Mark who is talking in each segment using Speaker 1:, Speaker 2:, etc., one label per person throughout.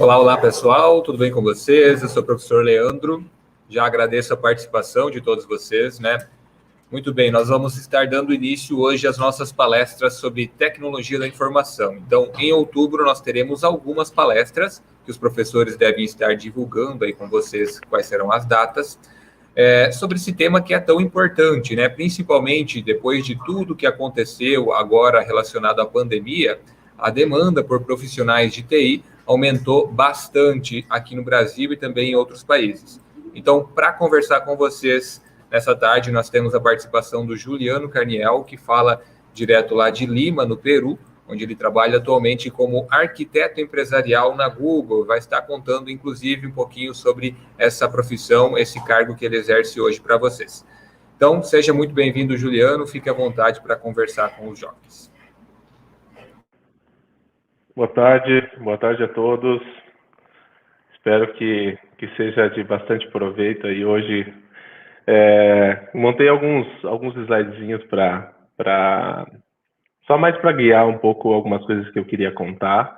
Speaker 1: Olá, olá pessoal, tudo bem com vocês? Eu sou o professor Leandro, já agradeço a participação de todos vocês, né? Muito bem, nós vamos estar dando início hoje às nossas palestras sobre tecnologia da informação. Então, em outubro, nós teremos algumas palestras que os professores devem estar divulgando aí com vocês quais serão as datas, sobre esse tema que é tão importante, né? Principalmente depois de tudo que aconteceu agora relacionado à pandemia, a demanda por profissionais de TI aumentou bastante aqui no Brasil e também em outros países. Então, para conversar com vocês nessa tarde, nós temos a participação do Juliano Carniel, que fala direto lá de Lima, no Peru, onde ele trabalha atualmente como arquiteto empresarial na Google. Vai estar contando, inclusive, um pouquinho sobre essa profissão, esse cargo que ele exerce hoje para vocês. Então, seja muito bem-vindo, Juliano. Fique à vontade para conversar com os jovens.
Speaker 2: Boa tarde a todos. Espero que seja de bastante proveito. E hoje montei alguns slidezinhos só mais para guiar um pouco algumas coisas que eu queria contar,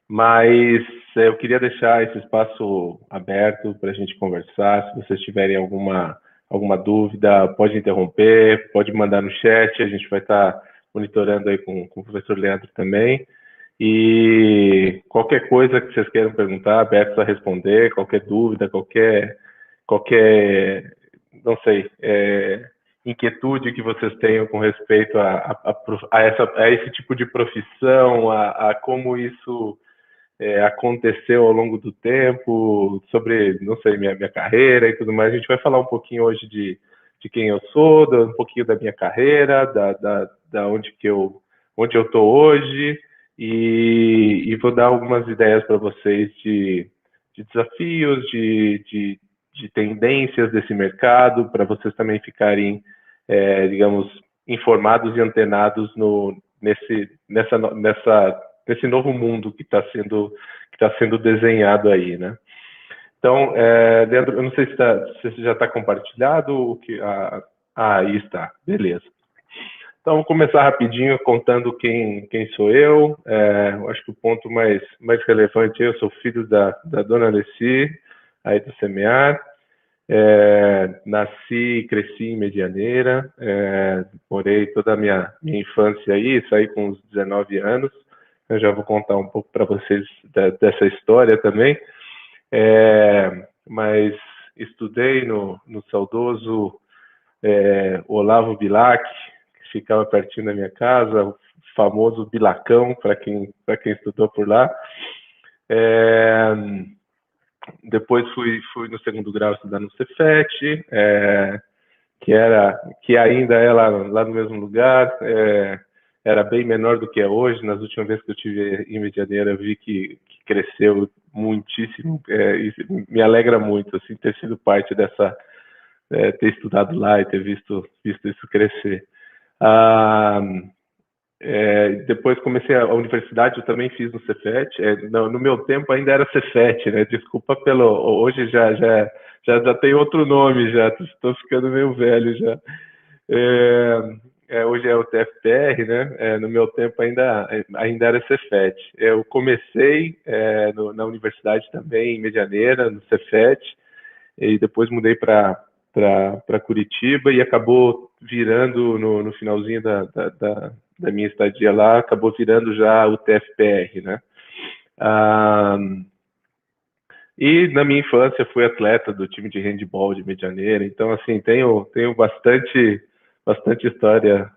Speaker 2: mas eu queria deixar esse espaço aberto para a gente conversar. Se vocês tiverem alguma dúvida, pode interromper, pode mandar no chat. A gente vai estar monitorando aí com o professor Leandro também. E qualquer coisa que vocês queiram perguntar, aberto a responder, qualquer dúvida, qualquer não sei, inquietude que vocês tenham com respeito a esse tipo de profissão, a como isso aconteceu ao longo do tempo, sobre, não sei, minha carreira e tudo mais. A gente vai falar um pouquinho hoje de quem eu sou, um pouquinho da minha carreira, da onde eu estou hoje. E vou dar algumas ideias para vocês de desafios, de tendências desse mercado, para vocês também ficarem, digamos, informados e antenados nesse novo mundo que está sendo desenhado aí, né? Então, Leandro, eu não sei se já está compartilhado. Aí está, beleza. Então, vou começar rapidinho contando quem sou eu. Eu acho que o ponto mais relevante é eu sou filho da dona Alessi, aí do Semear. Nasci e cresci em Medianeira. Morei toda a minha infância aí, saí com uns 19 anos. Eu já vou contar um pouco para vocês dessa história também. Mas estudei no saudoso Olavo Bilac, ficava pertinho da minha casa, o famoso Bilacão, para quem estudou por lá. Depois fui no segundo grau estudar no Cefet, que ainda é lá no mesmo lugar. Era bem menor do que é hoje. Nas últimas vezes que eu estive em Medianeira, eu vi que cresceu muitíssimo. Isso me alegra muito, assim, ter sido parte dessa, ter estudado lá e ter visto isso crescer. Depois comecei a universidade, eu também fiz no Cefet. No meu tempo ainda era Cefet, né? Desculpa hoje já tem outro nome, já estou ficando meio velho já. Hoje é o TFPR, né? No meu tempo ainda era Cefet. Eu comecei na universidade também, em Medianeira, no Cefet, e depois mudei para Curitiba e acabou virando, no finalzinho da minha estadia lá, acabou virando já o TFPR, né? E na minha infância fui atleta do time de handball de Medianeira, então assim, tenho bastante história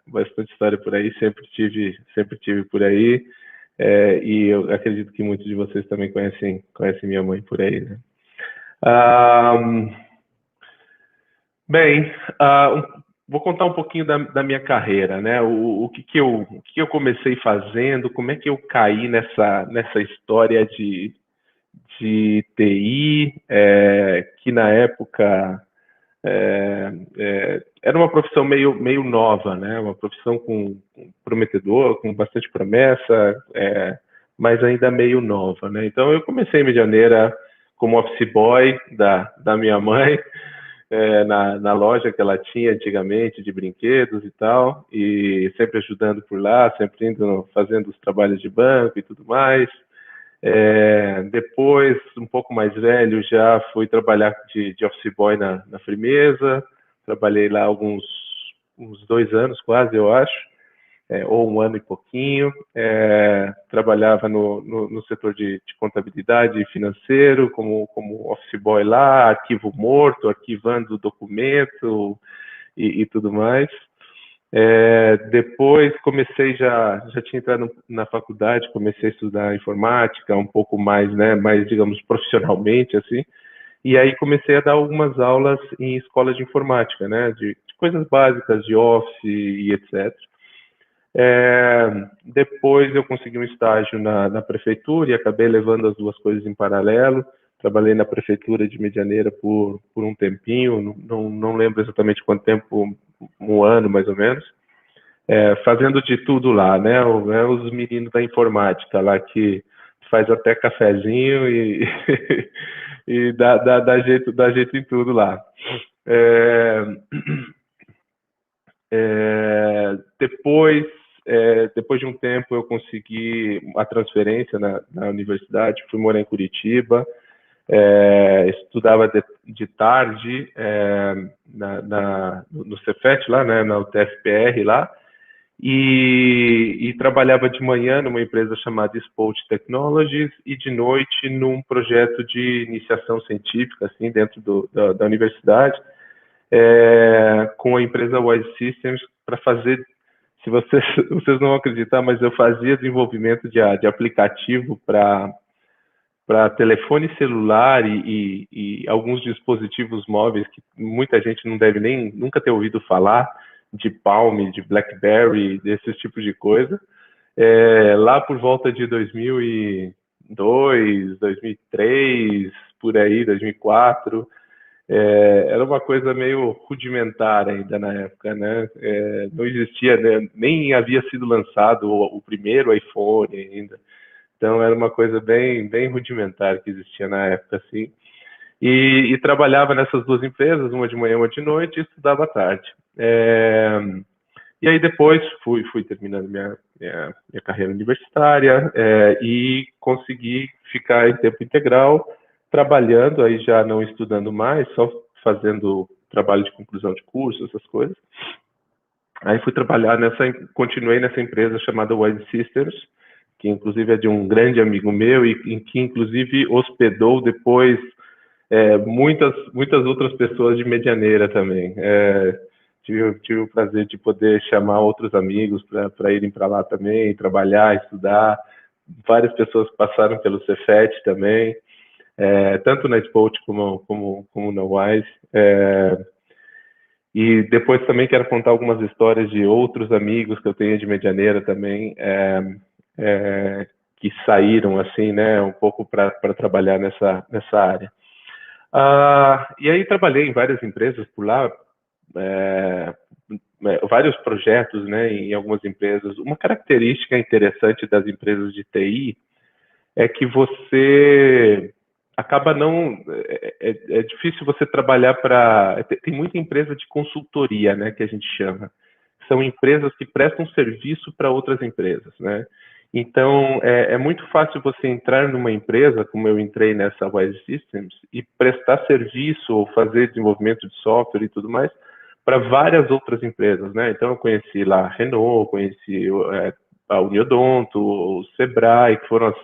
Speaker 2: por aí, sempre tive por aí, e eu acredito que muitos de vocês também conhecem minha mãe por aí, né? Bem, vou contar um pouquinho da minha carreira, né? O que eu comecei fazendo, como é que eu caí nessa história de TI, que na época era uma profissão meio nova, né? Uma profissão prometedora, com bastante promessa, mas ainda meio nova, né? Então eu comecei em Medianeira como office boy da minha mãe, na loja que ela tinha antigamente de brinquedos e tal, e sempre ajudando por lá, sempre fazendo os trabalhos de banco e tudo mais. Depois, um pouco mais velho, já fui trabalhar de office boy na Frimeza. Trabalhei lá uns 2 anos quase, eu acho, ou 1 ano e pouquinho. Trabalhava no setor de contabilidade e financeiro, como office boy lá, arquivo morto, arquivando documento e tudo mais. Depois já tinha entrado na faculdade, comecei a estudar informática um pouco mais, né, mais, digamos, profissionalmente, assim, e aí comecei a dar algumas aulas em escola de informática, né, de coisas básicas, de Office e etc. Depois eu consegui um estágio na prefeitura e acabei levando as duas coisas em paralelo. Trabalhei na prefeitura de Medianeira por um tempinho, não lembro exatamente quanto tempo, 1 ano mais ou menos, fazendo de tudo lá, né? Os meninos da informática lá que faz até cafezinho e, e dá jeito em tudo lá. Depois de um tempo eu consegui a transferência na universidade, fui morar em Curitiba, estudava de tarde no Cefet lá, né, na UTFPR lá, e trabalhava de manhã numa empresa chamada Spolt Technologies e de noite num projeto de iniciação científica assim dentro da universidade, com a empresa Wise Systems para fazer, se vocês não vão acreditar, mas eu fazia desenvolvimento de aplicativo para telefone celular e alguns dispositivos móveis que muita gente não deve nunca ter ouvido falar, de Palm, de BlackBerry, desses tipos de coisa. Lá por volta de 2002, 2003, por aí, 2004, era uma coisa meio rudimentar ainda na época, né? Não existia, né? Nem havia sido lançado o primeiro iPhone ainda. Então era uma coisa bem, bem rudimentar que existia na época, assim. E trabalhava nessas duas empresas, uma de manhã, uma de noite, e estudava à tarde. E aí depois fui terminando minha carreira universitária e consegui ficar em tempo integral, trabalhando, aí já não estudando mais, só fazendo trabalho de conclusão de curso, essas coisas. Aí fui trabalhar continuei nessa empresa chamada Wise Systems, que inclusive é de um grande amigo meu e em que inclusive hospedou depois muitas outras pessoas de Medianeira também. Tive o prazer de poder chamar outros amigos para irem para lá também, trabalhar, estudar. Várias pessoas que passaram pelo Cefet também, tanto na Spolt como na Wise. E depois também quero contar algumas histórias de outros amigos que eu tenho de Medianeira também, que saíram assim, né, um pouco para trabalhar nessa área. E aí trabalhei em várias empresas por lá, vários projetos, né, em algumas empresas. Uma característica interessante das empresas de TI é que você acaba não... É difícil você trabalhar para... Tem muita empresa de consultoria, né, que a gente chama. São empresas que prestam serviço para outras empresas, né? Então, é muito fácil você entrar numa empresa, como eu entrei nessa Wise Systems, e prestar serviço ou fazer desenvolvimento de software e tudo mais para várias outras empresas, né? Então, eu conheci lá a Renault, conheci a Uniodonto, o Sebrae, que foram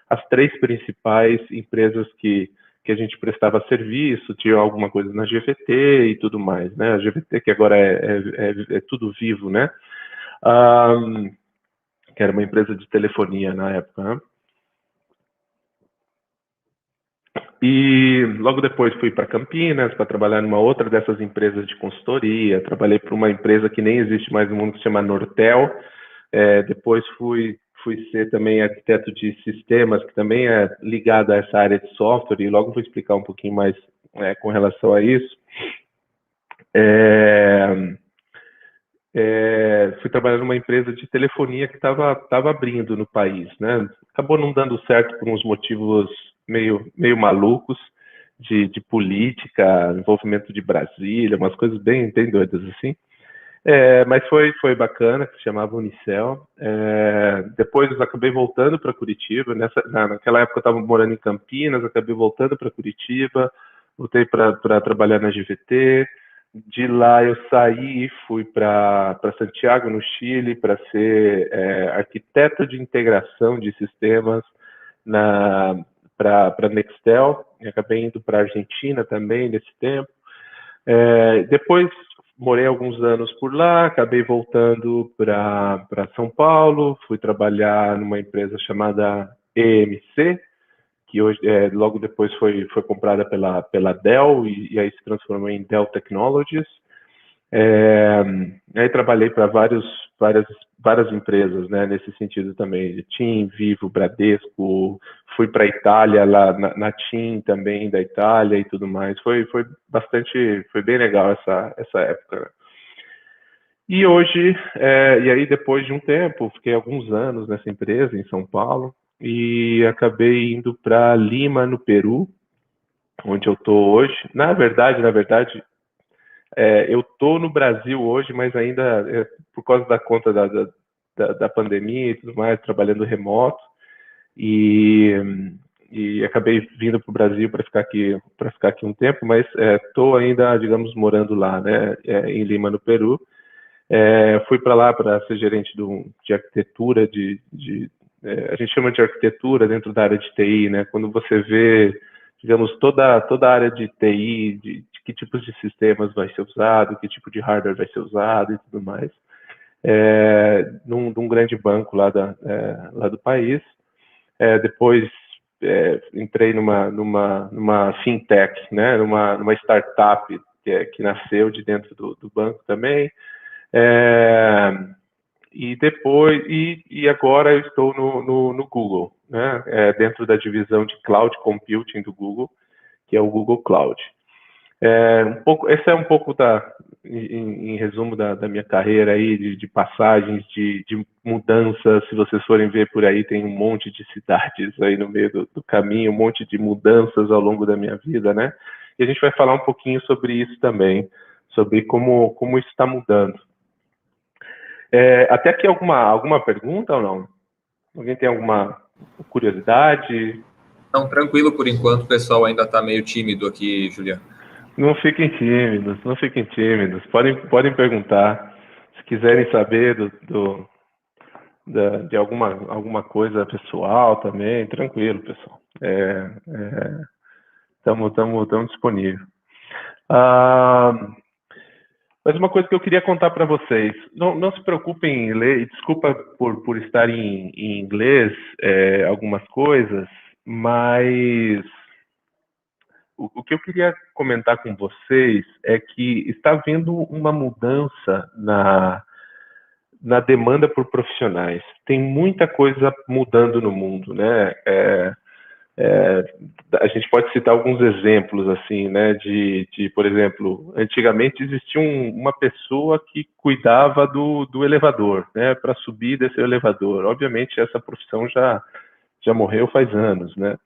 Speaker 2: as 3 principais empresas que a gente prestava serviço, tinha alguma coisa na GVT e tudo mais, né? A GVT que agora é tudo vivo, né? Que era uma empresa de telefonia na época, né? E logo depois fui para Campinas para trabalhar numa outra dessas empresas de consultoria. Trabalhei para uma empresa que nem existe mais no mundo, que se chama Nortel. Depois fui ser também arquiteto de sistemas, que também é ligado a essa área de software, e logo vou explicar um pouquinho mais com relação a isso. Fui trabalhar numa empresa de telefonia que estava abrindo no país, né? Acabou não dando certo por uns motivos meio malucos de política, envolvimento de Brasília, umas coisas bem doidas assim. Mas foi bacana, que se chamava Unicel. Depois eu acabei voltando para Curitiba. Naquela época eu estava morando em Campinas, acabei voltando para Curitiba, voltei para trabalhar na GVT. De lá eu saí e fui para Santiago, no Chile, para ser arquiteto de integração de sistemas para Nextel. E acabei indo para a Argentina também nesse tempo. Depois morei alguns anos por lá, acabei voltando para São Paulo, fui trabalhar numa empresa chamada EMC, que hoje, logo depois foi comprada pela Dell e aí se transformou em Dell Technologies. Aí trabalhei para várias empresas, né, nesse sentido também, TIM, Vivo, Bradesco, fui para a Itália, lá na TIM também, da Itália e tudo mais. Foi bem legal essa época, né? E hoje, e aí depois de um tempo, fiquei alguns anos nessa empresa em São Paulo e acabei indo para Lima, no Peru, onde eu estou hoje. Na verdade, eu estou no Brasil hoje, mas ainda por causa da conta da pandemia e tudo mais, trabalhando remoto, e acabei vindo para o Brasil para ficar aqui um tempo, mas estou ainda, digamos, morando lá, né, em Lima, no Peru. Fui para lá para ser gerente de arquitetura, a gente chama de arquitetura dentro da área de TI, né? Quando você vê, digamos, toda a área de TI, de que tipos de sistemas vai ser usado, que tipo de hardware vai ser usado e tudo mais, num grande banco lá do país. Depois entrei numa fintech, né? Numa startup que nasceu de dentro do banco também. E depois agora eu estou no Google, né? Dentro da divisão de Cloud Computing do Google, que é o Google Cloud. Esse é um pouco em resumo da minha carreira aí, de passagens, de mudanças. Se vocês forem ver por aí, tem um monte de cidades aí no meio do caminho, um monte de mudanças ao longo da minha vida, né? E a gente vai falar um pouquinho sobre isso também, sobre como isso está mudando. Até aqui alguma pergunta ou não? Alguém tem alguma curiosidade?
Speaker 1: Não, tranquilo por enquanto, o pessoal ainda está meio tímido aqui, Juliano.
Speaker 2: Não fiquem tímidos. Podem perguntar. Se quiserem saber de alguma coisa pessoal também, tranquilo, pessoal. Estamos disponíveis. Mas uma coisa que eu queria contar para vocês, não se preocupem em ler, e desculpa por estar em inglês algumas coisas, mas o que eu queria comentar com vocês é que está havendo uma mudança na demanda por profissionais. Tem muita coisa mudando no mundo, né? A gente pode citar alguns exemplos, assim, né, por exemplo, antigamente existia uma pessoa que cuidava do elevador, né, para subir e descer o elevador. Obviamente, essa profissão já morreu faz anos, né,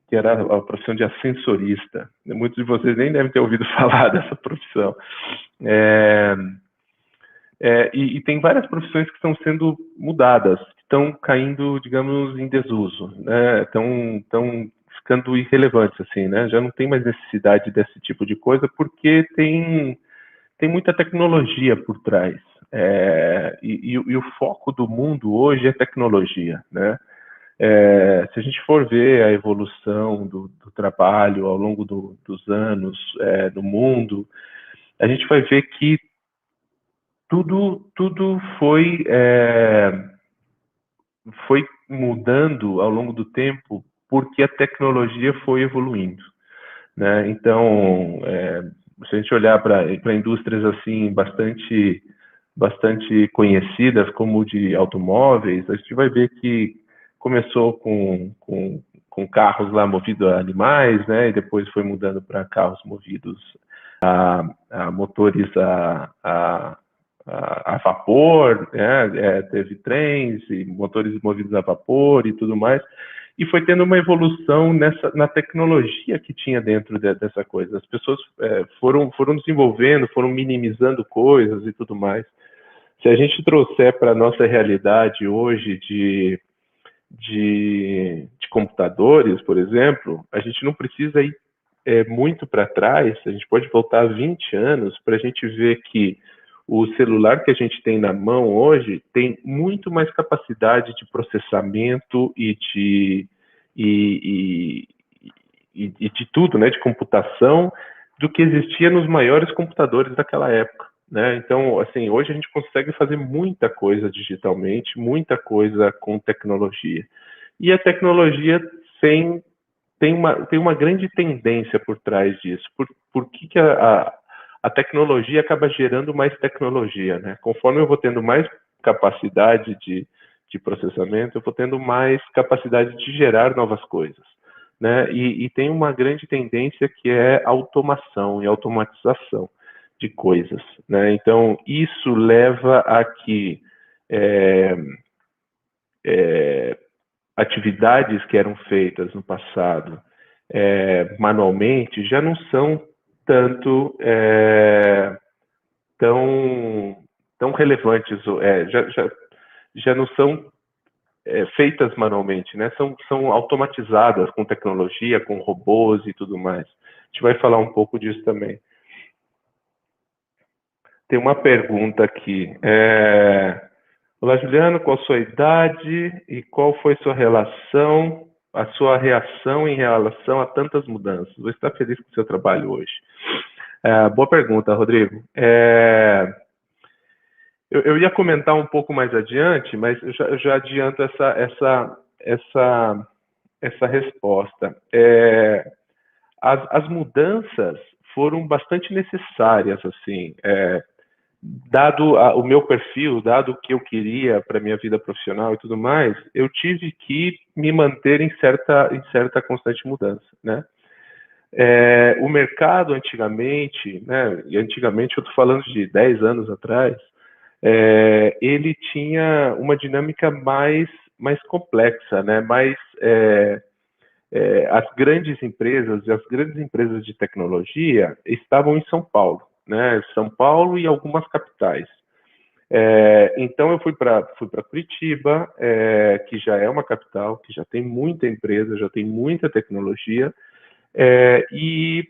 Speaker 2: que era a profissão de ascensorista. Muitos de vocês nem devem ter ouvido falar dessa profissão. E tem várias profissões que estão sendo mudadas, que estão caindo, digamos, em desuso, né? Estão ficando irrelevantes, assim, né? Já não tem mais necessidade desse tipo de coisa, porque tem muita tecnologia por trás. E o foco do mundo hoje é tecnologia, né? Se a gente for ver a evolução do trabalho ao longo dos anos no mundo, a gente vai ver que tudo foi mudando ao longo do tempo porque a tecnologia foi evoluindo, né? Então, se a gente olhar para indústrias assim bastante conhecidas como de automóveis, a gente vai ver que começou com carros lá movidos a animais, né? E depois foi mudando para carros movidos a motores a vapor, né? Teve trens e motores movidos a vapor e tudo mais. e foi tendo uma evolução na tecnologia que tinha dentro dessa coisa. As pessoas foram desenvolvendo, foram minimizando coisas e tudo mais. Se a gente trouxer para a nossa realidade hoje de computadores, por exemplo, a gente não precisa ir muito para trás, a gente pode voltar 20 anos para a gente ver que o celular que a gente tem na mão hoje tem muito mais capacidade de processamento e de tudo, né, de computação, do que existia nos maiores computadores daquela época, né? Então, assim, hoje a gente consegue fazer muita coisa digitalmente, muita coisa com tecnologia. E a tecnologia tem uma grande tendência por trás disso. Por que a tecnologia acaba gerando mais tecnologia, né? Conforme eu vou tendo mais capacidade de processamento, eu vou tendo mais capacidade de gerar novas coisas, né? E tem uma grande tendência que é automação e automatização de coisas, né? Então, isso leva a que atividades que eram feitas no passado manualmente já não são tanto tão relevantes, já não são feitas manualmente, né? São automatizadas com tecnologia, com robôs e tudo mais. A gente vai falar um pouco disso também. Tem uma pergunta aqui. Olá, Juliano, qual a sua idade e qual foi a sua reação em relação a tantas mudanças? Você está feliz com o seu trabalho hoje? Boa pergunta, Rodrigo. Eu ia comentar um pouco mais adiante, mas eu já adianto essa resposta. As mudanças foram bastante necessárias, assim, dado o meu perfil, dado o que eu queria para minha vida profissional e tudo mais, eu tive que me manter em certa constante mudança, né? O mercado antigamente, né? E antigamente eu estou falando de 10 anos atrás, ele tinha uma dinâmica mais complexa, né? As grandes empresas e as grandes empresas de tecnologia estavam em São Paulo, né? São Paulo e algumas capitais. Então eu fui para Curitiba, que já é uma capital, que já tem muita empresa, já tem muita tecnologia, e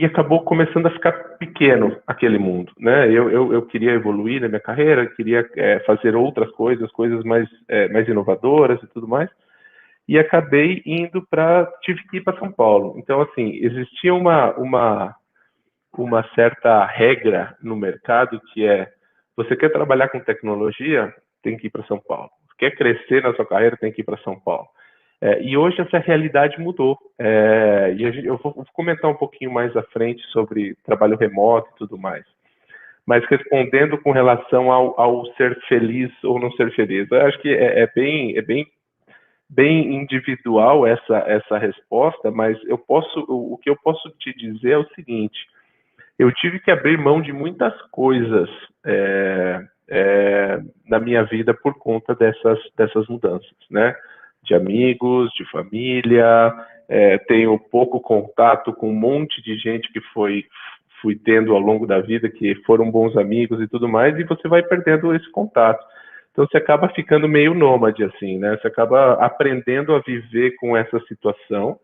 Speaker 2: acabou começando a ficar pequeno aquele mundo, né? Eu queria evoluir na minha carreira, queria fazer outras coisas mais inovadoras e tudo mais, e acabei tive que ir para São Paulo. Então, assim, existia uma certa regra no mercado que você quer trabalhar com tecnologia, tem que ir para São Paulo. Quer crescer na sua carreira, tem que ir para São Paulo. E hoje essa realidade mudou. E eu vou comentar um pouquinho mais à frente sobre trabalho remoto e tudo mais. Mas respondendo com relação ao ser feliz ou não ser feliz, eu acho que é bem individual essa resposta, mas o que eu posso te dizer é o seguinte: eu tive que abrir mão de muitas coisas na minha vida por conta dessas mudanças, né? De amigos, de família, tenho pouco contato com um monte de gente que fui tendo ao longo da vida, que foram bons amigos e tudo mais, e você vai perdendo esse contato. Então você acaba ficando meio nômade, assim, né? Você acaba aprendendo a viver com essa situação,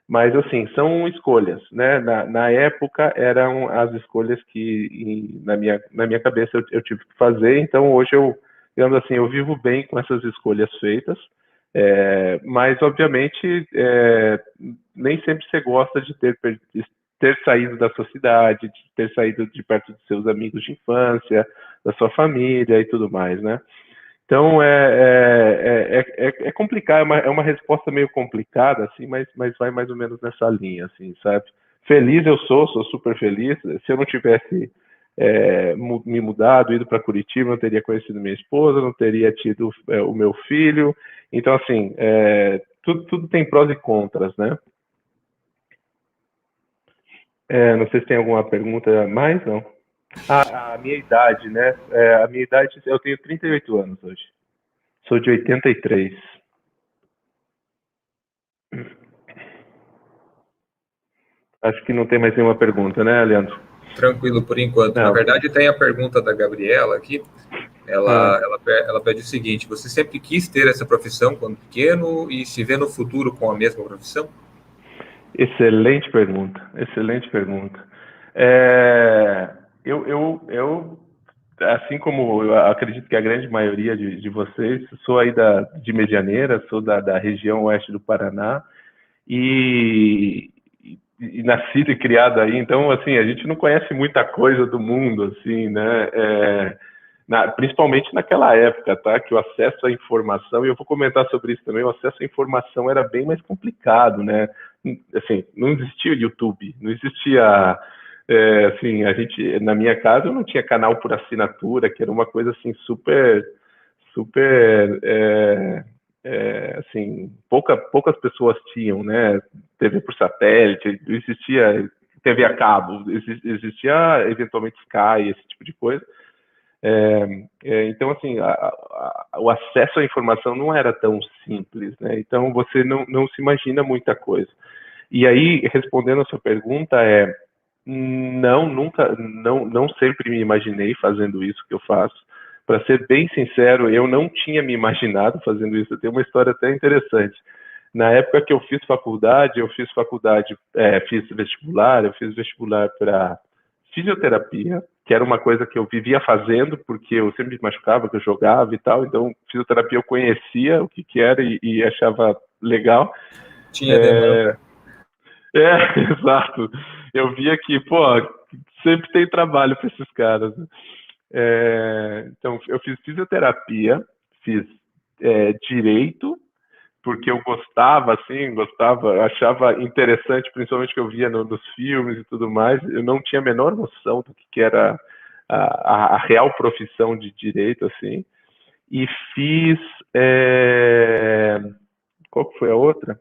Speaker 2: mas, assim, são escolhas, né? Na época, eram as escolhas que, na minha cabeça, eu tive que fazer. Então, hoje, digamos assim, eu vivo bem com essas escolhas feitas. Mas, obviamente, nem sempre você gosta de ter saído da sua cidade, de ter saído de perto dos seus amigos de infância, da sua família e tudo mais, né? Então, é complicado, é uma resposta meio complicada, assim, mas vai mais ou menos nessa linha, assim, sabe? Feliz eu sou super feliz. Se eu não tivesse me mudado, ido para Curitiba, não teria conhecido minha esposa, não teria tido o meu filho. Então, assim, tudo tem prós e contras, né? Não sei se tem alguma pergunta a mais, não. A minha idade, né? A minha idade, eu tenho 38 anos hoje. Sou de 83. Acho que não tem mais nenhuma pergunta, né, Leandro?
Speaker 1: Tranquilo por enquanto. Na
Speaker 2: Não.
Speaker 1: verdade, tem a pergunta da Gabriela aqui. Ela pede o seguinte: você sempre quis ter essa profissão quando pequeno e se vê no futuro com a mesma profissão?
Speaker 2: Excelente pergunta, excelente pergunta. É, eu, assim como eu acredito que a grande maioria de vocês, sou aí de Medianeira, sou da região oeste do Paraná e nascido e criado aí, então, assim, a gente não conhece muita coisa do mundo, assim, né? Principalmente naquela época, tá? Que o acesso à informação, e eu vou comentar sobre isso também, o acesso à informação era bem mais complicado, né? Assim, não existia YouTube, não existia, assim, a gente, na minha casa, eu não tinha canal por assinatura, que era uma coisa, assim, super, assim, poucas pessoas tinham, né? TV por satélite, não existia TV a cabo, existia eventualmente Sky, esse tipo de coisa. Então, assim, o acesso à informação não era tão simples, né? Então, você não se imagina muita coisa. E aí, respondendo a sua pergunta, nunca, não sempre me imaginei fazendo isso que eu faço. Para ser bem sincero, eu não tinha me imaginado fazendo isso. Tem uma história até interessante. Na época que eu fiz faculdade, fiz vestibular, eu fiz vestibular para fisioterapia, que era uma coisa que eu vivia fazendo, porque eu sempre me machucava, que eu jogava e tal, então fisioterapia eu conhecia o que era e achava legal.
Speaker 1: Tinha demanda.
Speaker 2: Exato. Eu via que, pô, sempre tem trabalho para esses caras. Então, eu fiz fisioterapia, fiz direito, porque eu gostava, assim, achava interessante, principalmente que eu via nos filmes e tudo mais. Eu não tinha a menor noção do que era a real profissão de direito, assim. E fiz... Qual que foi a outra?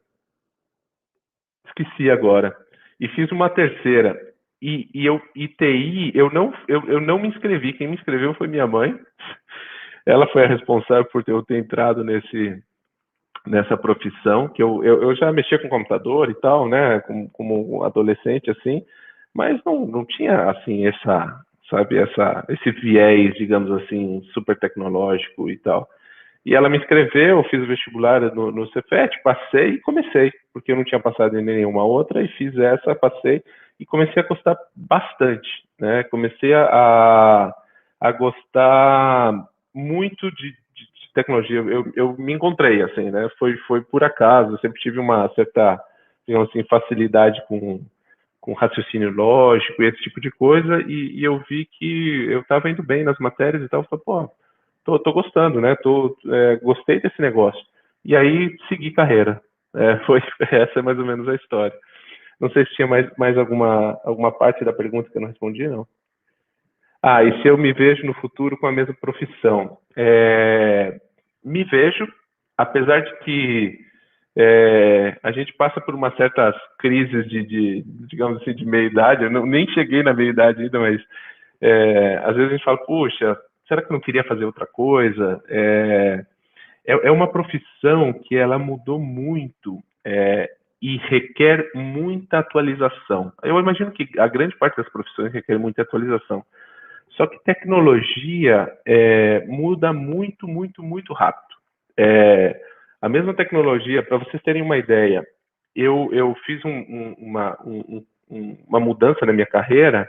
Speaker 2: Esqueci agora. E fiz uma terceira. E TI, eu não me inscrevi. Quem me inscreveu foi minha mãe. Ela foi a responsável por eu ter entrado nessa profissão, que eu já mexia com computador e tal, né, como adolescente, assim, mas não tinha, assim, esse viés, digamos assim, super tecnológico e tal. E ela me inscreveu, fiz o vestibular no Cefet, passei e comecei, porque eu não tinha passado em nenhuma outra, e fiz essa, passei, e comecei a gostar bastante, né, comecei a gostar muito de tecnologia. Eu me encontrei, assim, né, foi por acaso, eu sempre tive uma certa, digamos assim, facilidade com raciocínio lógico e esse tipo de coisa, e eu vi que eu estava indo bem nas matérias e tal, eu falei, pô, tô gostando, né? Gostei desse negócio. E aí segui carreira. Essa é mais ou menos a história. Não sei se tinha mais alguma parte da pergunta que eu não respondi, não. E se eu me vejo no futuro com a mesma profissão? Me vejo, apesar de que a gente passa por umas certas crises digamos assim, de meia-idade. Eu nem cheguei na meia-idade ainda, mas às vezes a gente fala, puxa, será que eu não queria fazer outra coisa? É uma profissão que ela mudou muito e requer muita atualização. Eu imagino que a grande parte das profissões requer muita atualização. Só que tecnologia muda muito, muito, muito rápido. A mesma tecnologia, para vocês terem uma ideia, eu fiz uma mudança na minha carreira,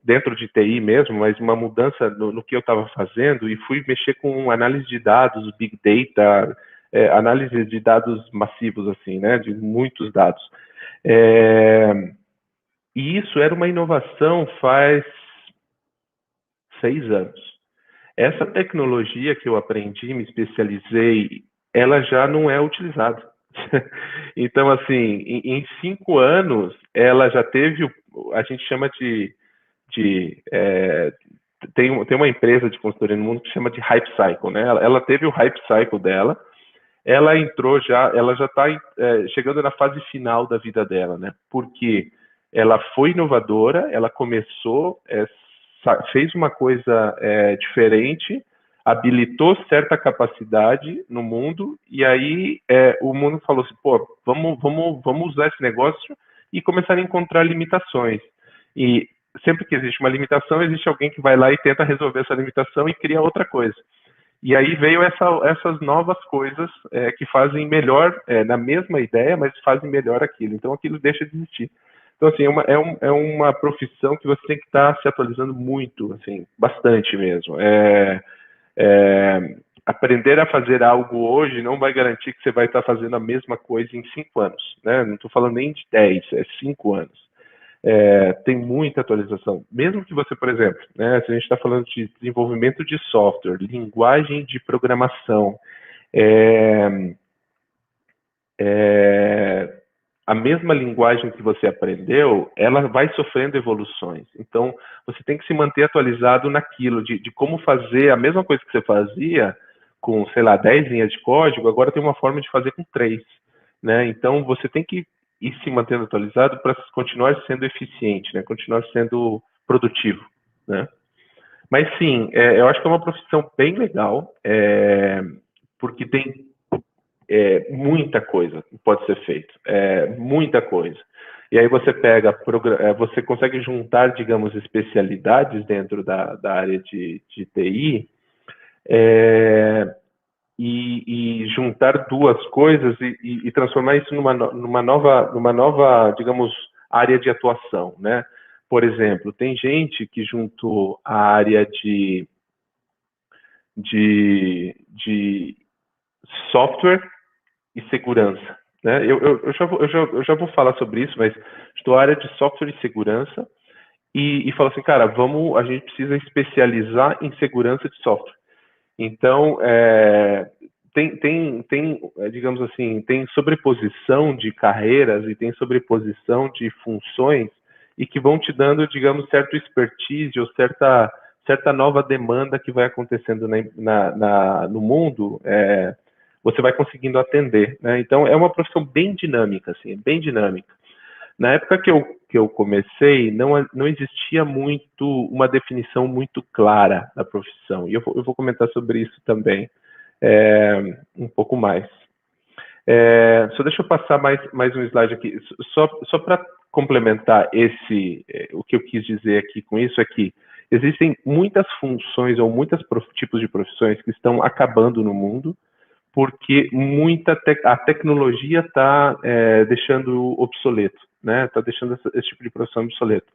Speaker 2: dentro de TI mesmo, mas uma mudança no que eu estava fazendo, e fui mexer com análise de dados, Big Data, análise de dados massivos, assim, né, de muitos dados. E isso era uma inovação faz 6 anos. Essa tecnologia que eu aprendi, me especializei, ela já não é utilizada. Então, assim, em 5 anos, ela já teve, a gente chama tem uma empresa de consultoria no mundo que chama de Hype Cycle, né? Ela teve o Hype Cycle dela, ela já está chegando na fase final da vida dela, né? Porque ela foi inovadora, ela começou, fez uma coisa diferente, habilitou certa capacidade no mundo, e aí o mundo falou assim, pô, vamos usar esse negócio e começaram a encontrar limitações. E sempre que existe uma limitação, existe alguém que vai lá e tenta resolver essa limitação e cria outra coisa. E aí veio essas novas coisas que fazem melhor, na mesma ideia, mas fazem melhor aquilo. Então, aquilo deixa de existir. Então, assim, é uma profissão que você tem que estar se atualizando muito, assim, bastante mesmo. Aprender a fazer algo hoje não vai garantir que você vai estar fazendo a mesma coisa em 5 anos, né? Não estou falando nem de 10, é 5 anos. Tem muita atualização. Mesmo que você, por exemplo, né, se a gente está falando de desenvolvimento de software, linguagem de programação, a mesma linguagem que você aprendeu, ela vai sofrendo evoluções. Então, você tem que se manter atualizado naquilo, de como fazer a mesma coisa que você fazia com, sei lá, 10 linhas de código, agora tem uma forma de fazer com 3. Né? Então, você tem que ir se mantendo atualizado para continuar sendo eficiente, né? Continuar sendo produtivo. Né? Mas, sim, eu acho que é uma profissão bem legal, porque tem muita coisa que pode ser feito, muita coisa. E aí você você consegue juntar, digamos, especialidades dentro da área de TI, e juntar duas coisas e transformar isso numa nova, digamos, área de atuação, né? Por exemplo, tem gente que juntou a área de software e segurança, né? Eu já vou falar sobre isso, mas estou na área de software e segurança e falo assim, cara, a gente precisa especializar em segurança de software. Então, digamos assim, tem sobreposição de carreiras e tem sobreposição de funções e que vão te dando, digamos, certo expertise ou certa nova demanda que vai acontecendo no mundo, você vai conseguindo atender, né? Então, é uma profissão bem dinâmica, assim, bem dinâmica. Na época que eu comecei, não existia uma definição muito clara da profissão. E eu vou comentar sobre isso também um pouco mais. Só deixa eu passar mais um slide aqui. Só para complementar o que eu quis dizer aqui com isso é que existem muitas funções ou muitos tipos de profissões que estão acabando no mundo, porque a tecnologia está deixando obsoleto, né? Está deixando esse tipo de profissão obsoleto.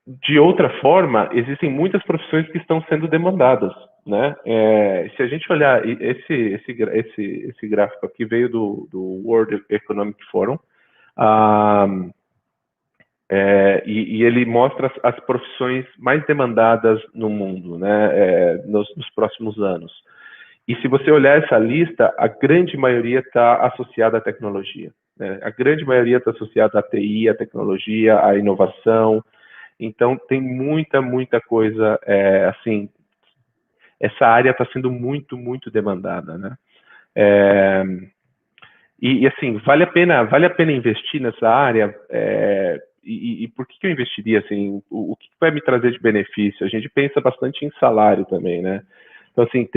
Speaker 2: De outra forma, existem muitas profissões que estão sendo demandadas, né? Se a gente olhar esse gráfico aqui veio do World Economic Forum, e ele mostra as profissões mais demandadas no mundo, né? Nos próximos anos. E se você olhar essa lista, a grande maioria está associada à tecnologia, né? A grande maioria está associada à TI, à tecnologia, à inovação. Então, tem muita coisa, assim, essa área está sendo muito demandada, né? Assim, vale a pena investir nessa área, e por que eu investiria, assim, o que vai me trazer de benefício? A gente pensa bastante em salário também, né? Então, assim,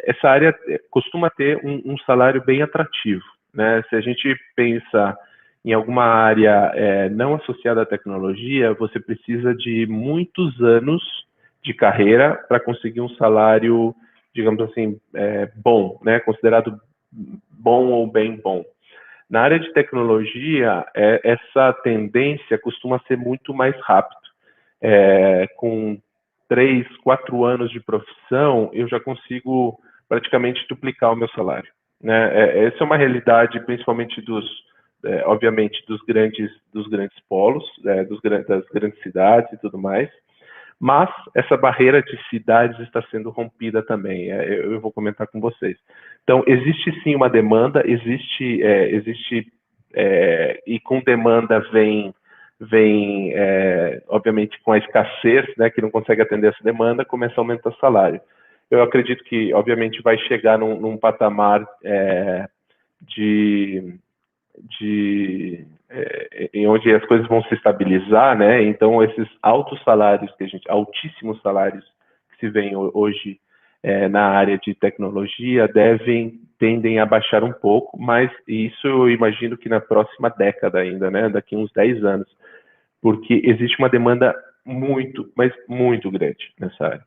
Speaker 2: essa área costuma ter um salário bem atrativo, né? Se a gente pensa em alguma área não associada à tecnologia, você precisa de muitos anos de carreira para conseguir um salário, digamos assim, bom, né? Considerado bom ou bem bom. Na área de tecnologia, essa tendência costuma ser muito mais rápido. Com 3, 4 anos de profissão, eu já consigo praticamente duplicar o meu salário, né? Essa é uma realidade, principalmente obviamente, dos grandes polos, das grandes cidades e tudo mais, mas essa barreira de cidades está sendo rompida também, eu vou comentar com vocês. Então, existe sim uma demanda, existe e com demanda vem obviamente, com a escassez, né, que não consegue atender essa demanda, começa a aumentar o salário. Eu acredito que, obviamente, vai chegar num patamar em onde as coisas vão se estabilizar, né? Então, esses altíssimos salários que se veem hoje na área de tecnologia tendem a baixar um pouco, mas isso eu imagino que na próxima década ainda, né, daqui uns 10 anos, porque existe uma demanda muito, mas muito grande nessa área.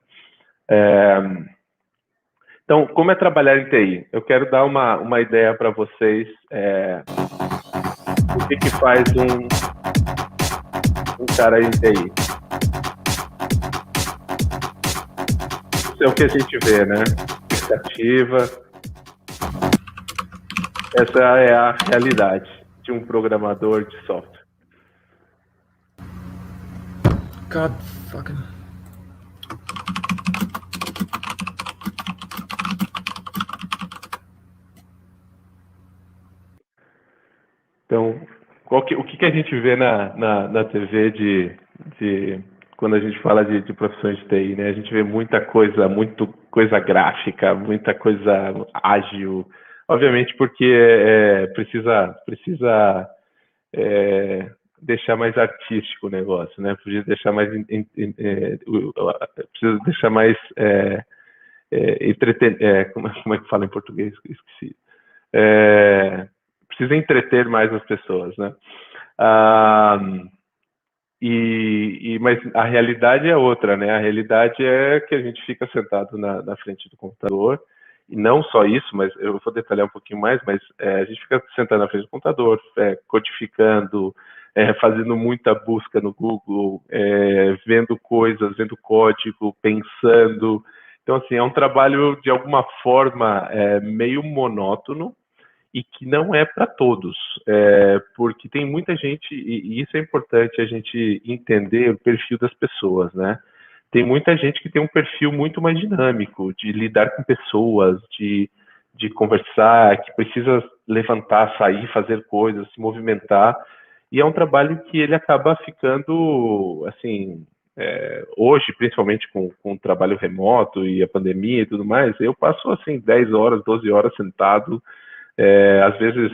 Speaker 2: Então, como é trabalhar em TI? Eu quero dar uma ideia para vocês o que faz um cara em TI. Isso é o que a gente vê, né? Expectativa. Essa é a realidade de um programador de software.
Speaker 1: God fucking...
Speaker 2: Então, o que a gente vê na TV quando a gente fala de profissões de TI, né? A gente vê muita coisa gráfica, muita coisa ágil, obviamente porque precisa deixar mais artístico o negócio, né? Precisa deixar mais como é que fala em português? Esqueci. Precisa entreter mais as pessoas, né? Mas a realidade é outra, né? A realidade é que a gente fica sentado na frente do computador, e não só isso, mas eu vou detalhar um pouquinho mais, mas a gente fica sentado na frente do computador, codificando, fazendo muita busca no Google, vendo coisas, vendo código, pensando. Então, assim, é um trabalho, de alguma forma, meio monótono, e que não é para todos, porque tem muita gente, e isso é importante a gente entender o perfil das pessoas, né? Tem muita gente que tem um perfil muito mais dinâmico, de lidar com pessoas, de conversar, que precisa levantar, sair, fazer coisas, se movimentar, e é um trabalho que ele acaba ficando, assim, hoje, principalmente com o trabalho remoto e a pandemia e tudo mais, eu passo, assim, 10 horas, 12 horas sentado, às vezes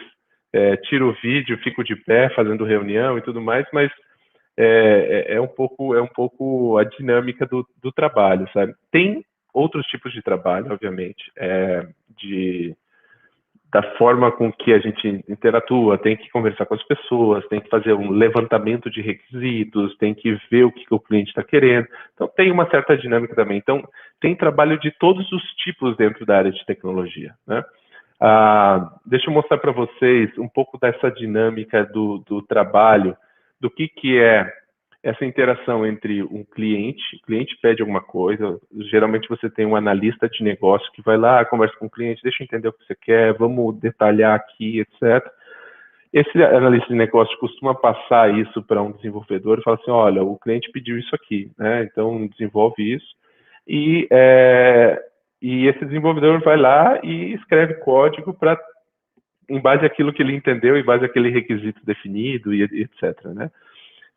Speaker 2: tiro o vídeo, fico de pé fazendo reunião e tudo mais, mas é um pouco a dinâmica do trabalho, sabe? Tem outros tipos de trabalho, obviamente, da forma com que a gente interatua, tem que conversar com as pessoas, tem que fazer um levantamento de requisitos, tem que ver o que o cliente está querendo. Então, tem uma certa dinâmica também. Então, tem trabalho de todos os tipos dentro da área de tecnologia, né? Deixa eu mostrar para vocês um pouco dessa dinâmica do trabalho, do que é essa interação entre o cliente pede alguma coisa, geralmente você tem um analista de negócio que vai lá, conversa com o cliente, deixa eu entender o que você quer, vamos detalhar aqui, etc. Esse analista de negócio costuma passar isso para um desenvolvedor e fala assim, olha, o cliente pediu isso aqui, né? Então desenvolve isso. E esse desenvolvedor vai lá e escreve código em base àquilo que ele entendeu, em base àquele requisito definido, e etc. Né?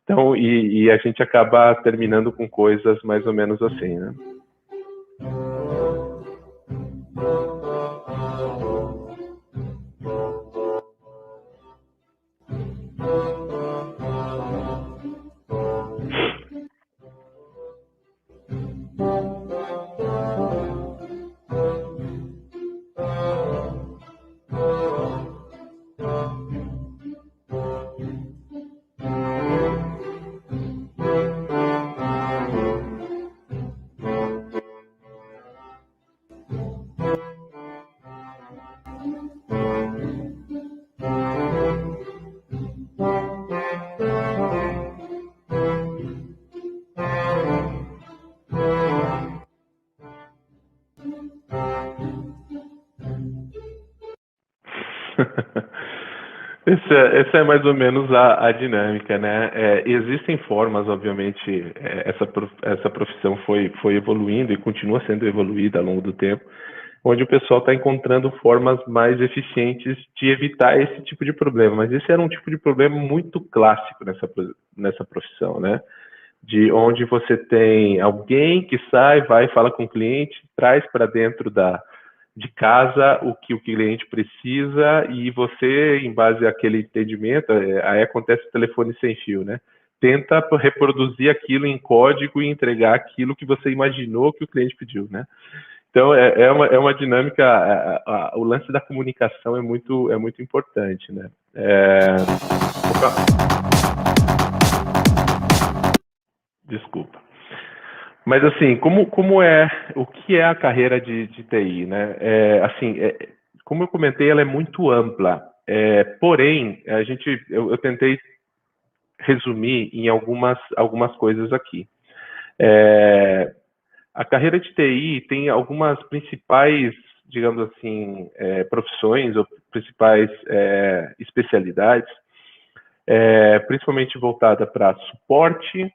Speaker 2: Então, e a gente acaba terminando com coisas mais ou menos assim, né? Essa é mais ou menos a dinâmica, né? Existem formas, obviamente, essa profissão foi evoluindo e continua sendo evoluída ao longo do tempo, onde o pessoal está encontrando formas mais eficientes de evitar esse tipo de problema. Mas esse era um tipo de problema muito clássico nessa profissão, né? De onde você tem alguém que sai, vai, fala com o cliente, traz para dentro de casa o que o cliente precisa e você, em base àquele entendimento, aí acontece o telefone sem fio, né? Tenta reproduzir aquilo em código e entregar aquilo que você imaginou que o cliente pediu, né? Então, é uma dinâmica, o lance da comunicação é muito importante, né? Desculpa. Mas, assim, o que é a carreira de TI, né? Como eu comentei, ela é muito ampla. Porém, eu tentei resumir em algumas coisas aqui. A carreira de TI tem algumas principais, digamos assim, profissões ou principais especialidades, principalmente voltada para suporte,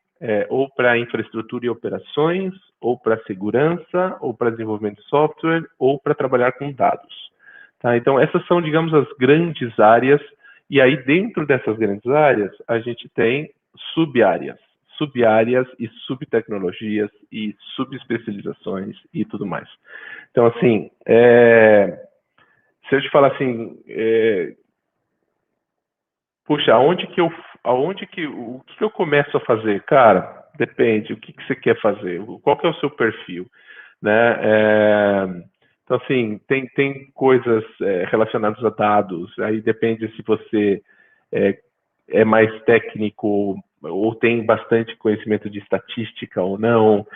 Speaker 2: ou para infraestrutura e operações, ou para segurança, ou para desenvolvimento de software, ou para trabalhar com dados. Tá? Então, essas são, digamos, as grandes áreas, e aí dentro dessas grandes áreas, a gente tem sub-áreas e subtecnologias e subespecializações e tudo mais. Então, assim, se eu te falar assim, puxa, o que eu começo a fazer? Cara, depende, o que você quer fazer? Qual que é o seu perfil? Né? Então, assim, tem coisas relacionadas a dados, aí depende se você é mais técnico ou tem bastante conhecimento de estatística ou não,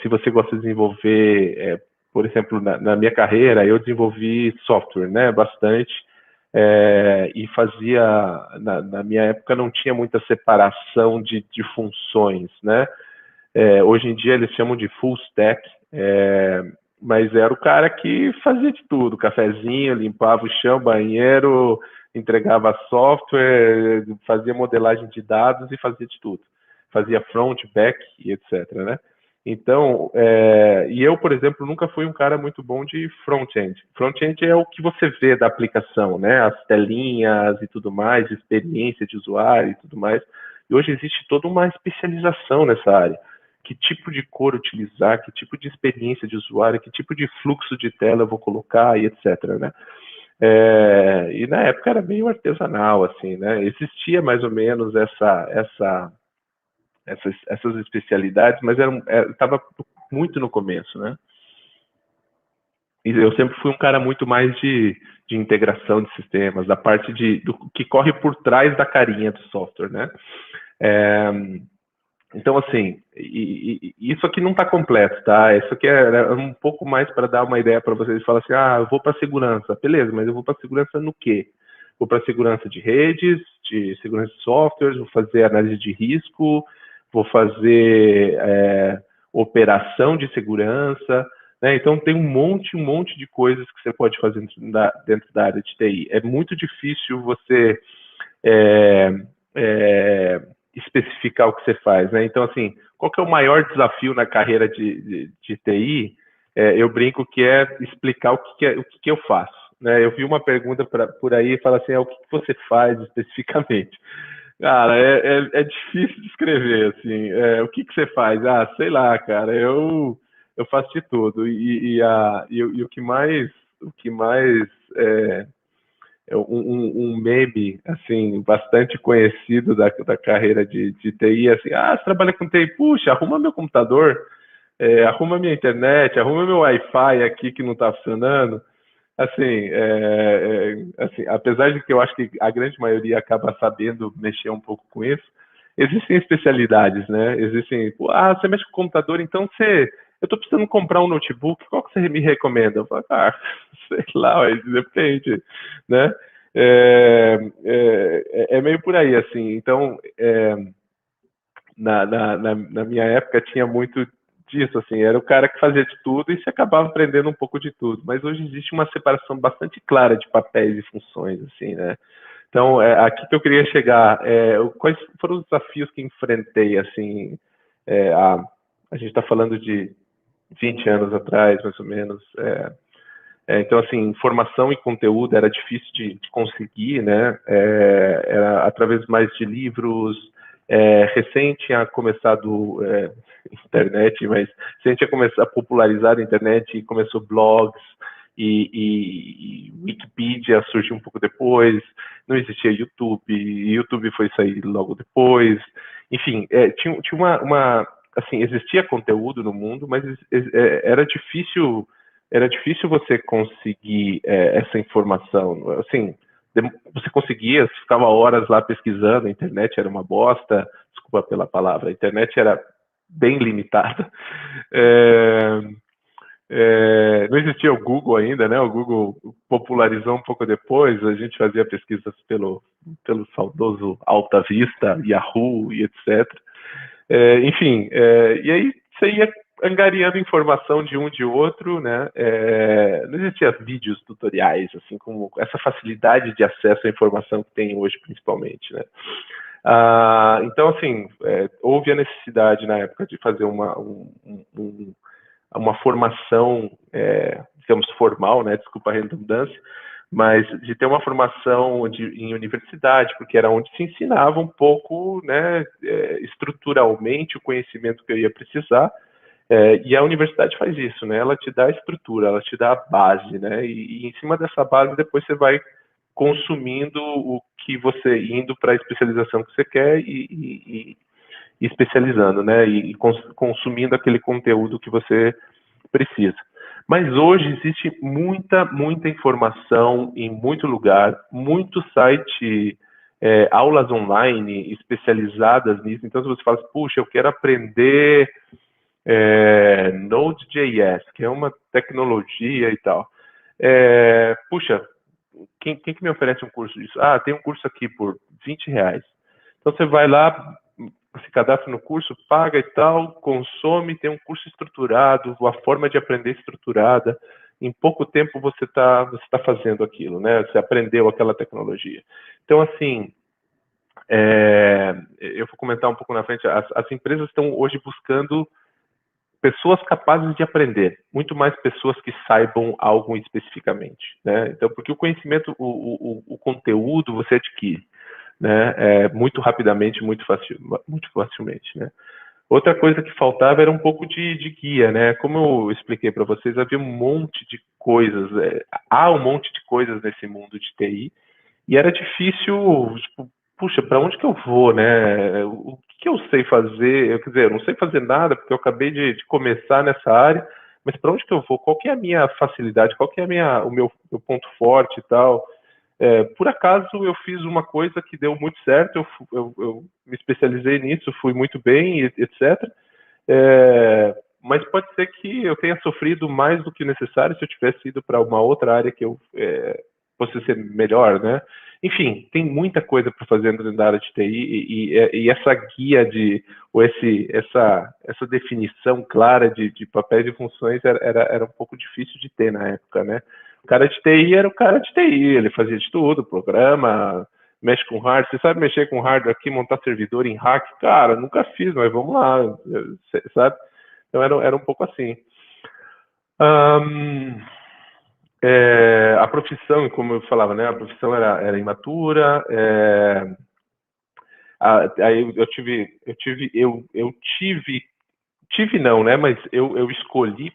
Speaker 2: se você gosta de desenvolver, por exemplo, na minha carreira, eu desenvolvi software, né, bastante, e fazia, na minha época não tinha muita separação de funções, né, hoje em dia eles chamam de full stack, mas era o cara que fazia de tudo, cafezinho, limpava o chão, banheiro, entregava software, fazia modelagem de dados e fazia de tudo. Fazia front, back e etc, né? Então, e eu, por exemplo, nunca fui um cara muito bom de front-end. Front-end é o que você vê da aplicação, né? As telinhas e tudo mais, experiência de usuário e tudo mais. E hoje existe toda uma especialização nessa área. Que tipo de cor utilizar, que tipo de experiência de usuário, que tipo de fluxo de tela eu vou colocar e etc, né? E na época era meio artesanal, assim, né? Existia mais ou menos essas especialidades, mas estava muito no começo, né? E eu sempre fui um cara muito mais de integração de sistemas, da parte do que corre por trás da carinha do software, né? Então, assim, isso aqui não está completo, tá? Isso aqui é um pouco mais para dar uma ideia para vocês. Falar assim, eu vou para segurança. Beleza, mas eu vou para segurança no quê? Vou para segurança de redes, de segurança de softwares, vou fazer análise de risco, vou fazer operação de segurança, né? Então, tem um monte de coisas que você pode fazer dentro da área de TI. É muito difícil você especificar o que você faz, né? Então, assim, qual que é o maior desafio na carreira de TI? Eu brinco que é explicar o que eu faço, né? Eu vi uma pergunta por aí e fala assim, o que você faz especificamente? Cara, é difícil de escrever, assim, o que você faz? Sei lá, cara, eu faço de tudo, e o que mais um meme, assim, bastante conhecido da carreira de TI, assim, você trabalha com TI, puxa, arruma meu computador, arruma minha internet, arruma meu Wi-Fi aqui que não está funcionando. Assim, assim, apesar de que eu acho que a grande maioria acaba sabendo mexer um pouco com isso, existem especialidades, né? Existem, você mexe com o computador, então eu estou precisando comprar um notebook, qual que você me recomenda? Eu falo, sei lá, depende, né? É meio por aí, assim. Então, na minha época tinha muito disso, assim, era o cara que fazia de tudo e se acabava aprendendo um pouco de tudo. Mas hoje existe uma separação bastante clara de papéis e funções, assim, né? Então, aqui que eu queria chegar, quais foram os desafios que enfrentei, assim, a gente está falando de 20 anos atrás, mais ou menos. Então, assim, informação e conteúdo era difícil de conseguir, né? Era através mais de livros. Recém tinha começado internet, mas recém tinha começado a popularizar a internet e começou blogs e Wikipedia surgiu um pouco depois. Não existia YouTube, YouTube foi sair logo depois. Enfim, tinha assim, existia conteúdo no mundo, mas era difícil você conseguir essa informação. Assim, você conseguia, você ficava horas lá pesquisando, a internet era uma bosta, desculpa pela palavra, a internet era bem limitada. Não existia o Google ainda, né? O Google popularizou um pouco depois, a gente fazia pesquisas pelo saudoso Alta Vista, Yahoo e etc. Enfim, e aí você ia angariando informação de um de outro, né? Não existia vídeos tutoriais, assim, como essa facilidade de acesso à informação que tem hoje, principalmente, né? Então, assim, houve a necessidade na época de fazer uma formação, digamos, formal, né? Desculpa a redundância, mas de ter uma formação em universidade, porque era onde se ensinava um pouco, né, estruturalmente o conhecimento que eu ia precisar, e a universidade faz isso, né? Ela te dá a estrutura, ela te dá a base, né? E em cima dessa base depois você vai consumindo o que você indo para a especialização que você quer e especializando, né? E consumindo aquele conteúdo que você precisa. Mas hoje existe muita informação em muito lugar, muito site, aulas online especializadas nisso. Então, se você fala, puxa, eu quero aprender Node.js, que é uma tecnologia e tal. Puxa, quem que me oferece um curso disso? Tem um curso aqui por R$20. Então, você vai lá, se cadastra no curso, paga e tal, consome, tem um curso estruturado, a forma de aprender estruturada. Em pouco tempo você tá fazendo aquilo, né? Você aprendeu aquela tecnologia. Então, assim, eu vou comentar um pouco na frente, as empresas estão hoje buscando pessoas capazes de aprender, muito mais pessoas que saibam algo especificamente, né? Então, porque o conhecimento, o conteúdo você adquire, né? Muito rapidamente, muito facilmente, né? Outra coisa que faltava era um pouco de guia, né? Como eu expliquei para vocês, havia um monte de coisas, há um monte de coisas nesse mundo de TI, e era difícil, tipo, puxa, para onde que eu vou, né? O que eu sei fazer? Quer dizer, eu não sei fazer nada, porque eu acabei de começar nessa área, mas para onde que eu vou? Qual que é a minha facilidade? Qual que é o meu ponto forte e tal? Por acaso eu fiz uma coisa que deu muito certo, eu me especializei nisso, fui muito bem, etc. Mas pode ser que eu tenha sofrido mais do que necessário se eu tivesse ido para uma outra área que eu fosse ser melhor, né? Enfim, tem muita coisa para fazer dentro da área de TI e essa guia ou essa definição clara de papéis e funções era um pouco difícil de ter na época, né? O cara de TI era o cara de TI, ele fazia de tudo, programa, mexe com hardware. Você sabe mexer com hardware aqui, montar servidor em hack? Cara, nunca fiz, mas vamos lá, sabe? Então era um pouco assim. A profissão, como eu falava, né? A profissão era imatura. Aí eu tive não, né? Mas eu escolhi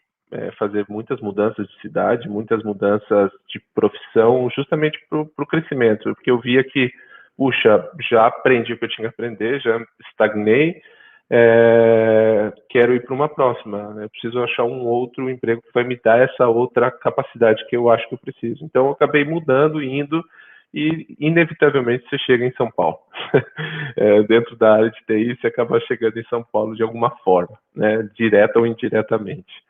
Speaker 2: fazer muitas mudanças de cidade, muitas mudanças de profissão, justamente para o crescimento, porque eu via que, puxa, já aprendi o que eu tinha que aprender, já estagnei, quero ir para uma próxima, né? Preciso achar um outro emprego que vai me dar essa outra capacidade que eu acho que eu preciso. Então, eu acabei mudando, indo, e inevitavelmente você chega em São Paulo. Dentro da área de TI, você acaba chegando em São Paulo de alguma forma, né? Direta ou indiretamente.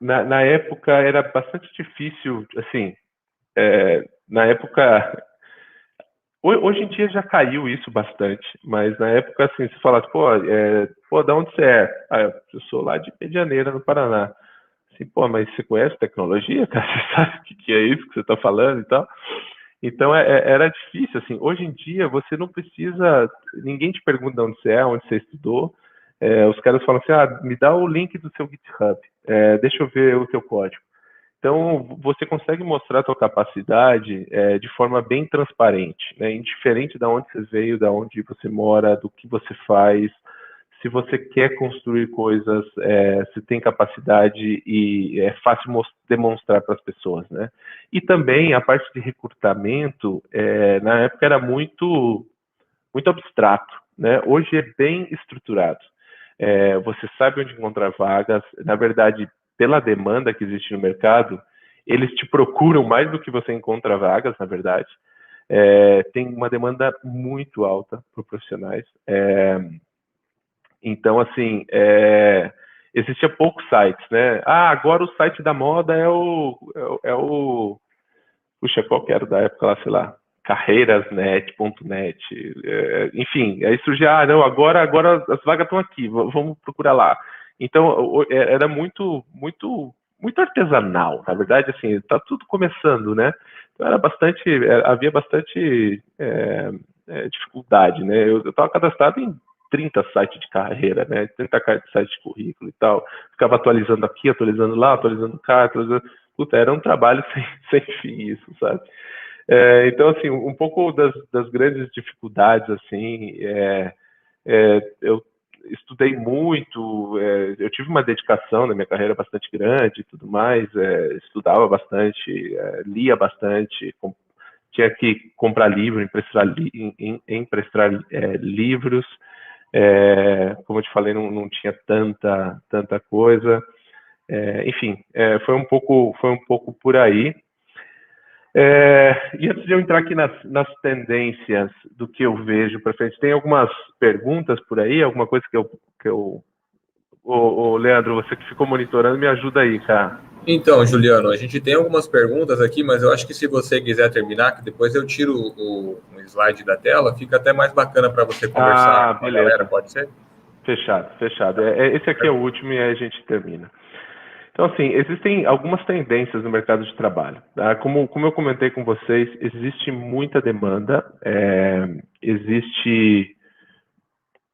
Speaker 2: Na época era bastante difícil, assim, na época, hoje em dia já caiu isso bastante, mas na época, assim, você fala, pô, de onde você é? Eu sou lá de Medianeira, no Paraná. Assim, pô, mas você conhece tecnologia, cara? Você sabe o que é isso que você está falando e tal? Então, era difícil, assim, hoje em dia você não precisa, ninguém te pergunta de onde você é, onde você estudou, os caras falam assim, me dá o link do seu GitHub, deixa eu ver o teu código. Então, você consegue mostrar a sua capacidade de forma bem transparente, né? Indiferente de onde você veio, de onde você mora, do que você faz. Se você quer construir coisas, você tem capacidade e é fácil demonstrar para as pessoas, né? E também a parte de recrutamento, na época era muito muito abstrato, né? Hoje é bem estruturado. Você sabe onde encontrar vagas. Na verdade, pela demanda que existe no mercado, eles te procuram mais do que você encontra vagas, na verdade. Tem uma demanda muito alta por profissionais. Então, assim, existia poucos sites, né? Agora o site da moda é o puxa, qual que era da época lá, sei lá, carreirasnet.net, enfim, aí surgia, não, agora as vagas estão aqui, vamos procurar lá. Então, era muito artesanal, na verdade, assim, está tudo começando, né? Então, havia bastante dificuldade, né? Eu estava cadastrado em 30 sites de carreira, né? 30 sites de currículo e tal, ficava atualizando aqui, atualizando lá, atualizando cá, atualizando... Puta, era um trabalho sem fim isso, sabe? Então, assim, um pouco das grandes dificuldades, assim, eu estudei muito, eu tive uma dedicação na minha carreira bastante grande e tudo mais, estudava bastante, lia bastante, tinha que comprar livro, emprestar livros, como eu te falei, não tinha tanta coisa, enfim, foi um pouco por aí. E antes de eu entrar aqui nas tendências do que eu vejo para frente, tem algumas perguntas por aí, alguma coisa que eu... Ô, Leandro, você que ficou monitorando, me ajuda aí, cara.
Speaker 1: Então, Juliano, a gente tem algumas perguntas aqui, mas eu acho que se você quiser terminar, que depois eu tiro o slide da tela, fica até mais bacana para você conversar com a galera,
Speaker 2: Beleza.
Speaker 1: pode ser?
Speaker 2: Fechado. Esse aqui é o último e aí a gente termina. Então, assim, existem algumas tendências no mercado de trabalho. Tá? Como eu comentei com vocês, existe muita demanda,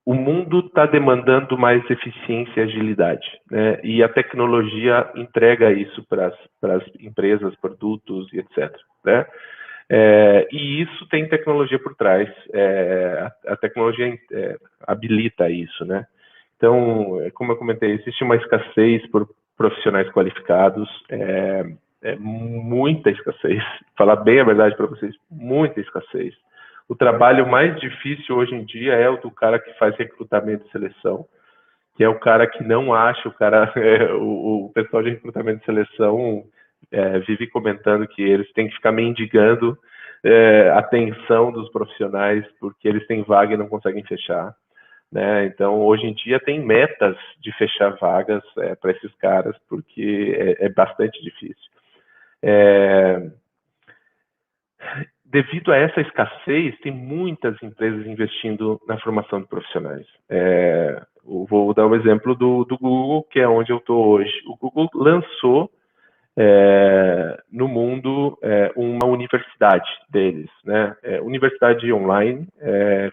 Speaker 2: o mundo está demandando mais eficiência e agilidade, né? E a tecnologia entrega isso para as empresas, produtos e etc. Né? E isso tem tecnologia por trás. A tecnologia habilita isso, né? Então, como eu comentei, existe uma escassez por profissionais qualificados, muita escassez. Falar bem a verdade para vocês, muita escassez. O trabalho mais difícil hoje em dia é o do cara que faz recrutamento e seleção, que é o cara que não acha, o pessoal de recrutamento e seleção vive comentando que eles têm que ficar mendigando a atenção dos profissionais porque eles têm vaga e não conseguem fechar. Né? Então, hoje em dia tem metas de fechar vagas para esses caras, porque é bastante difícil. Devido a essa escassez, tem muitas empresas investindo na formação de profissionais. Vou dar um exemplo do Google, que é onde eu estou hoje. O Google lançou no mundo uma universidade deles, né? Universidade online,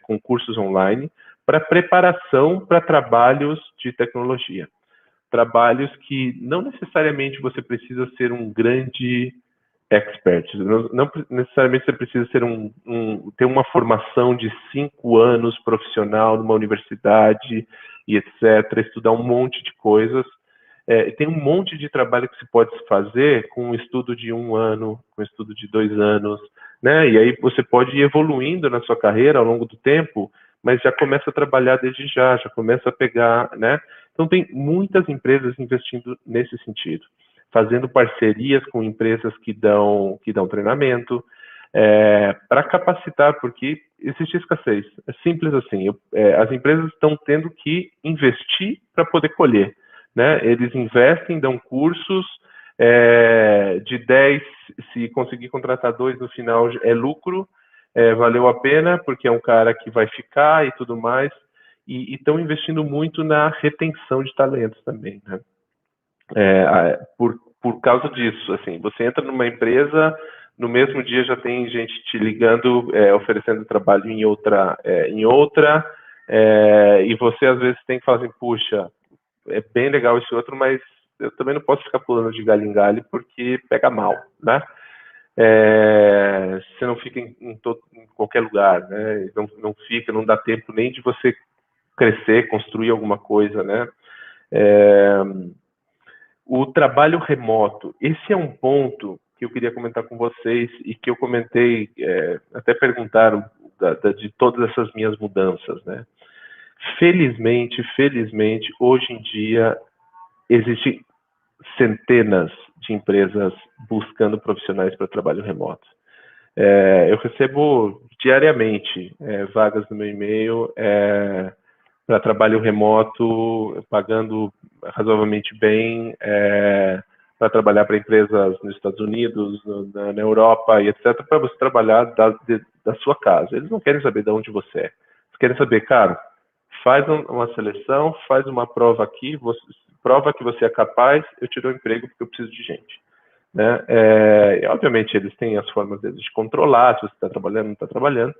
Speaker 2: com cursos online, para preparação para trabalhos de tecnologia. Trabalhos que não necessariamente você precisa ser um grande expert, não necessariamente você precisa ser ter uma formação de 5 anos profissional numa universidade e etc., estudar um monte de coisas. Tem um monte de trabalho que se pode fazer com um estudo de 1 ano, com um estudo de 2 anos, né? E aí você pode ir evoluindo na sua carreira ao longo do tempo, mas já começa a trabalhar desde já começa a pegar, né? Então tem muitas empresas investindo nesse sentido, fazendo parcerias com empresas que dão treinamento, para capacitar, porque existe escassez. É simples assim. As empresas estão tendo que investir para poder colher. Né? Eles investem, dão cursos, de 10, se conseguir contratar 2 no final é lucro, valeu a pena, porque é um cara que vai ficar e tudo mais, e estão investindo muito na retenção de talentos também, né? Por causa disso, assim, você entra numa empresa, no mesmo dia já tem gente te ligando, oferecendo trabalho em outra, e você às vezes tem que falar assim, puxa, é bem legal esse outro, mas eu também não posso ficar pulando de galho em galho porque pega mal, né? Você não fica em qualquer lugar, né? Não dá tempo nem de você crescer, construir alguma coisa, né? O trabalho remoto, esse é um ponto que eu queria comentar com vocês e que eu comentei, até perguntaram, de todas essas minhas mudanças, né? Felizmente, hoje em dia existem centenas de empresas buscando profissionais para trabalho remoto. Eu recebo diariamente vagas no meu e-mail para trabalho remoto, pagando razoavelmente bem, para trabalhar para empresas nos Estados Unidos, na Europa e etc., para você trabalhar da sua casa. Eles não querem saber de onde você é. Eles querem saber, cara, faz uma seleção, faz uma prova aqui, prova que você é capaz, eu te dou um emprego porque eu preciso de gente. Né? Obviamente, eles têm as formas deles de controlar se você está trabalhando ou não está trabalhando,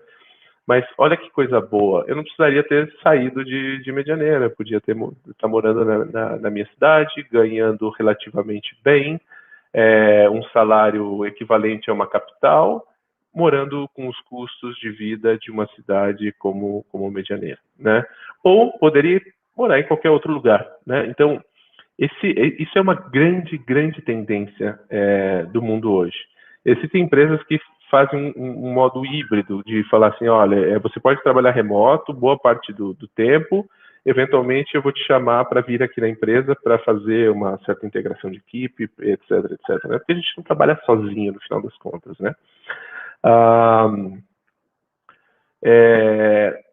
Speaker 2: mas olha que coisa boa, eu não precisaria ter saído de Medianeira, eu podia estar morando na minha cidade, ganhando relativamente bem, um salário equivalente a uma capital, morando com os custos de vida de uma cidade como Medianeira, né? Ou poderia morar em qualquer outro lugar, né? Então, isso é uma grande tendência do mundo hoje. Existem empresas que fazem um modo híbrido de falar assim, olha, você pode trabalhar remoto boa parte do tempo, eventualmente eu vou te chamar para vir aqui na empresa para fazer uma certa integração de equipe, etc, né? Porque a gente não trabalha sozinho no final das contas, né?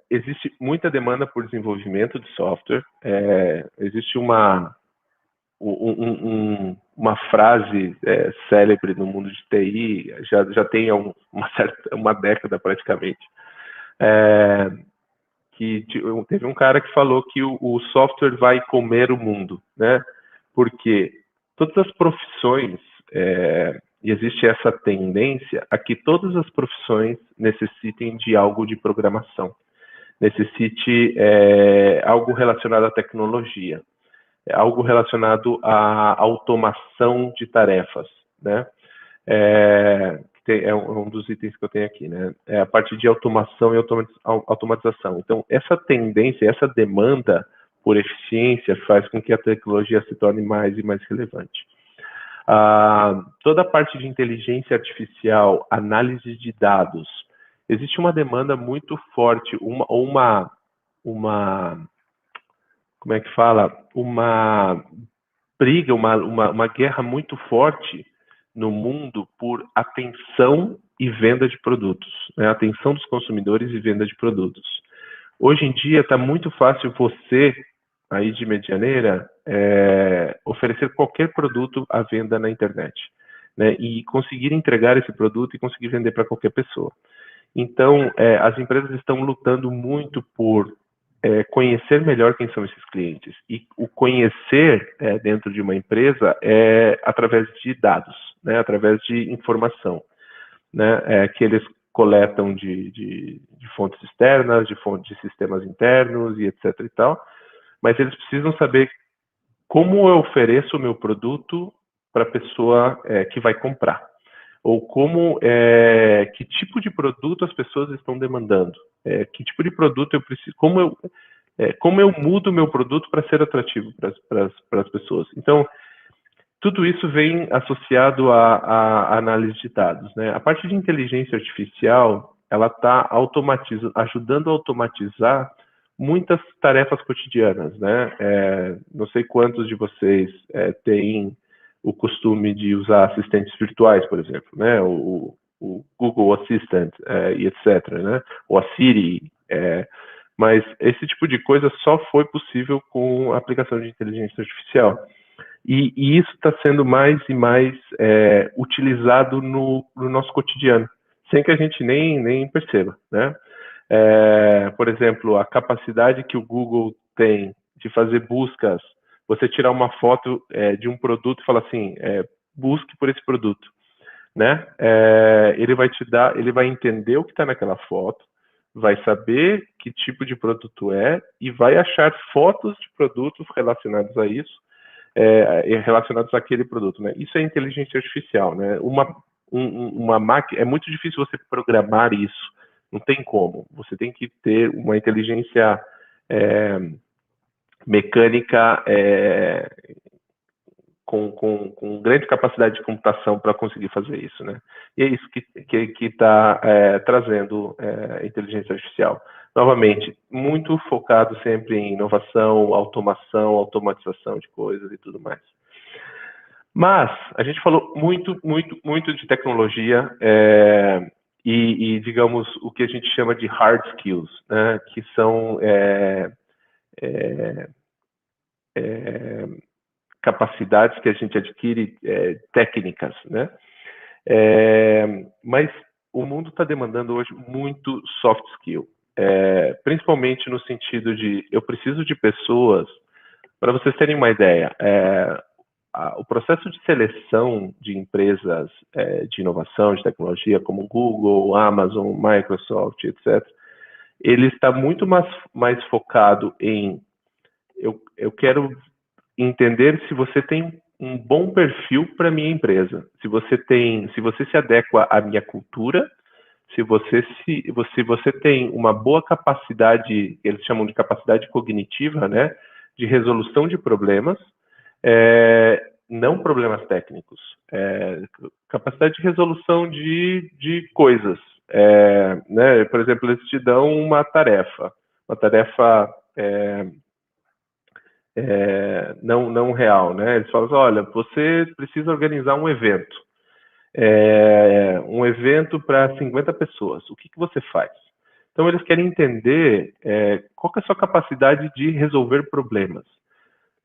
Speaker 2: Existe muita demanda por desenvolvimento de software, existe uma frase célebre no mundo de TI, já tem uma década praticamente, que teve um cara que falou que o software vai comer o mundo, né? Porque todas as profissões, e existe essa tendência a que todas as profissões necessitem de algo de programação, necessite algo relacionado à tecnologia, algo relacionado à automação de tarefas, né? É um dos itens que eu tenho aqui, né? A parte de automação e automatização. Então, essa tendência, essa demanda por eficiência faz com que a tecnologia se torne mais e mais relevante. Toda a parte de inteligência artificial, análise de dados, existe uma demanda muito forte, uma como é que fala? Uma briga, uma guerra muito forte no mundo por atenção e venda de produtos, né? Atenção dos consumidores e venda de produtos. Hoje em dia está muito fácil você, aí de Medianeira, oferecer qualquer produto à venda na internet, né? E conseguir entregar esse produto e conseguir vender para qualquer pessoa. Então, as empresas estão lutando muito por conhecer melhor quem são esses clientes. E o conhecer dentro de uma empresa é através de dados, né? Através de informação, né? Que eles coletam de fontes externas, de fontes de sistemas internos e etc. e tal, mas eles precisam saber como eu ofereço o meu produto para a pessoa que vai comprar, ou que tipo de produto as pessoas estão demandando, que tipo de produto eu preciso, como eu mudo o meu produto para ser atrativo para as pessoas. Então, tudo isso vem associado à análise de dados, né? A parte de inteligência artificial, ela está ajudando a automatizar muitas tarefas cotidianas, né? Não sei quantos de vocês têm o costume de usar assistentes virtuais, por exemplo, né? O Google Assistant e etc., né? Ou a Siri, mas esse tipo de coisa só foi possível com a aplicação de inteligência artificial. E isso está sendo mais e mais utilizado no nosso cotidiano, sem que a gente nem perceba, né? Por exemplo, a capacidade que o Google tem de fazer buscas, você tirar uma foto de um produto e falar assim, busque por esse produto, né? Ele vai entender o que está naquela foto, vai saber que tipo de produto e vai achar fotos de produtos relacionados a isso, relacionados àquele produto, né? Isso é inteligência artificial, né? Uma máquina, é muito difícil você programar isso, não tem como. Você tem que ter uma inteligência mecânica com grande capacidade de computação para conseguir fazer isso, né? E é isso que está trazendo inteligência artificial. Novamente, muito focado sempre em inovação, automação, automatização de coisas e tudo mais. Mas a gente falou muito de tecnologia e, digamos, o que a gente chama de hard skills, né? Que são capacidades que a gente adquire técnicas, né? Mas o mundo está demandando hoje muito soft skill, principalmente no sentido de eu preciso de pessoas. Para vocês terem uma ideia, o processo de seleção de empresas de inovação, de tecnologia, como Google, Amazon, Microsoft, etc., ele está muito mais focado em eu quero entender se você tem um bom perfil para minha empresa, se você se adequa à minha cultura, se você tem uma boa capacidade, eles chamam de capacidade cognitiva, né, de resolução de problemas, não problemas técnicos, capacidade de resolução de coisas, né, por exemplo, eles te dão uma tarefa não real, né? Eles falam assim, olha, você precisa organizar um evento para 50 pessoas. O que você faz? Então, eles querem entender qual que é a sua capacidade de resolver problemas.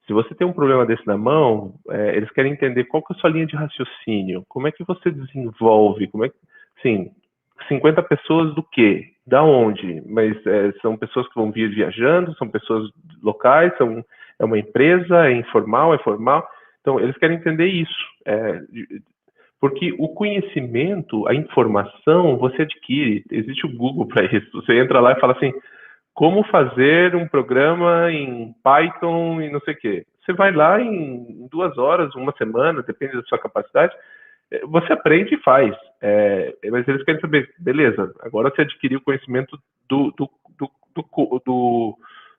Speaker 2: Se você tem um problema desse na mão, eles querem entender qual que é a sua linha de raciocínio, como é que você desenvolve, sim, 50 pessoas do quê? Da onde? Mas são pessoas que vão vir viajando, são pessoas locais, é uma empresa, é informal, é formal. Então, eles querem entender isso. Porque o conhecimento, a informação, você adquire. Existe o Google para isso. Você entra lá e fala assim, como fazer um programa em Python e não sei o quê. Você vai lá em 2 horas, uma semana, depende da sua capacidade, você aprende e faz. Mas eles querem saber, beleza, agora você adquiriu o conhecimento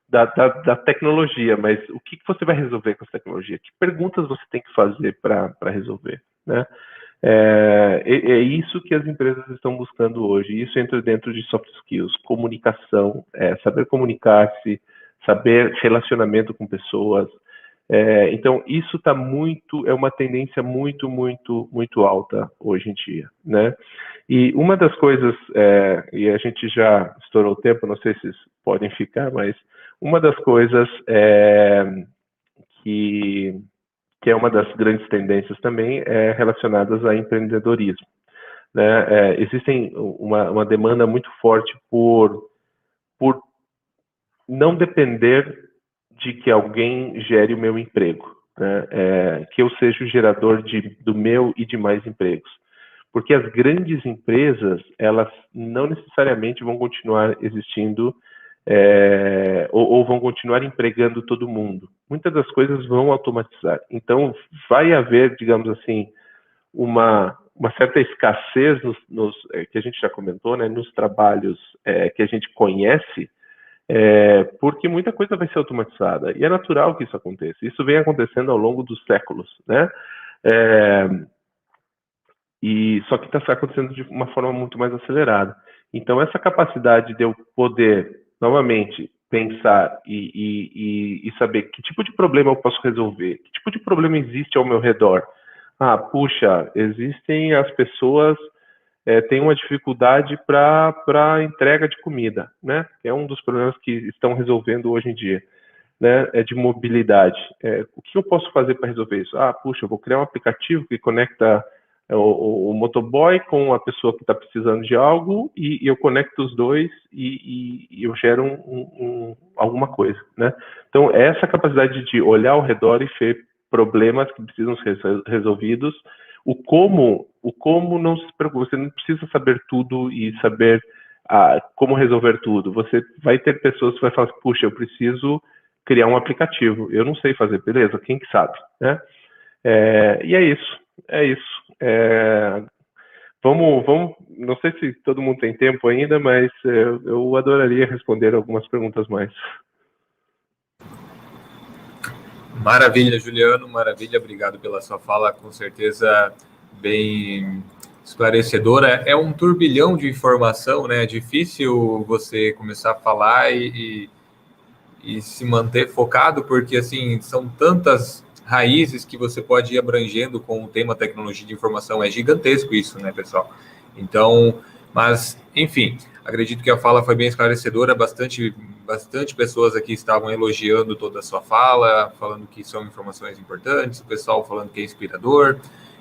Speaker 2: da tecnologia, mas o que você vai resolver com essa tecnologia? Que perguntas você tem que fazer para resolver, né? É isso que as empresas estão buscando hoje. Isso entra dentro de soft skills, comunicação, saber comunicar-se, saber relacionamento com pessoas. Então, isso é uma tendência muito alta hoje em dia, né? E uma das coisas, e a gente já estourou o tempo, não sei se vocês podem ficar, mas uma das coisas que é uma das grandes tendências também relacionadas a empreendedorismo, né? Existem uma demanda muito forte por não depender de que alguém gere o meu emprego, né? Que eu seja o gerador do meu e de mais empregos. Porque as grandes empresas, elas não necessariamente vão continuar existindo ou vão continuar empregando todo mundo. Muitas das coisas vão automatizar. Então, vai haver, digamos assim, uma certa escassez que a gente já comentou, né, nos trabalhos que a gente conhece, porque muita coisa vai ser automatizada. E é natural que isso aconteça. Isso vem acontecendo ao longo dos séculos, né? Só que está acontecendo de uma forma muito mais acelerada. Então, essa capacidade de eu poder, novamente, pensar e saber que tipo de problema eu posso resolver, que tipo de problema existe ao meu redor. Puxa, existem as pessoas têm uma dificuldade para entrega de comida, né? É um dos problemas que estão resolvendo hoje em dia, né? De mobilidade. O que eu posso fazer para resolver isso? Puxa, eu vou criar um aplicativo que conecta o motoboy com a pessoa que está precisando de algo e eu conecto os dois e eu gero alguma coisa, né? Então, essa capacidade de olhar ao redor e ver problemas que precisam ser resolvidos, o como não se preocupe, você não precisa saber tudo e saber como resolver tudo. Você vai ter pessoas que vai falar, puxa, eu preciso criar um aplicativo, eu não sei fazer, beleza, quem que sabe, né? E é isso. Vamos, não sei se todo mundo tem tempo ainda, mas eu adoraria responder algumas perguntas mais.
Speaker 1: Maravilha, Juliano, maravilha, obrigado pela sua fala, com certeza bem esclarecedora. É um turbilhão de informação, né? É difícil você começar a falar e se manter focado, porque assim são tantas raízes que você pode ir abrangendo com o tema tecnologia de informação. É gigantesco isso, né, pessoal? Então, mas enfim, acredito que a fala foi bem esclarecedora. Bastante pessoas aqui estavam elogiando toda a sua fala, falando que são informações importantes, o pessoal falando que é inspirador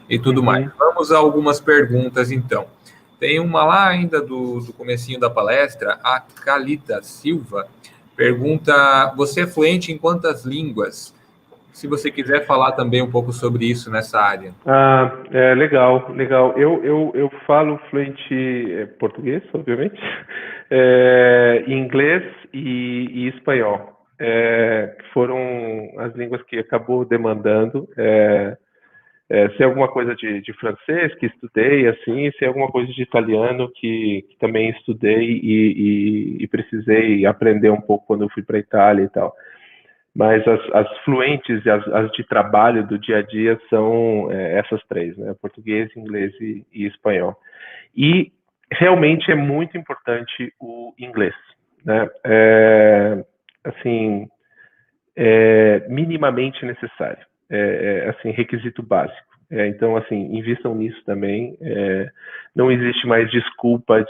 Speaker 1: e tudo mais. Vamos a algumas perguntas, então. Tem uma lá ainda do comecinho da palestra, a Calita Silva pergunta: você é fluente em quantas línguas? Se você quiser falar também um pouco sobre isso nessa área.
Speaker 2: Legal, legal. Eu falo fluente português, obviamente, inglês e espanhol. Foram as línguas que acabou demandando. Sei alguma coisa de francês, que estudei, assim, sei alguma coisa de italiano, que também estudei e precisei aprender um pouco quando eu fui para a Itália e tal. Mas as fluentes e as de trabalho do dia a dia são essas três, né? Português, inglês e espanhol. E realmente é muito importante o inglês, né? Assim, minimamente necessário. Assim, requisito básico. Então, assim, invistam nisso também. Não existe mais desculpa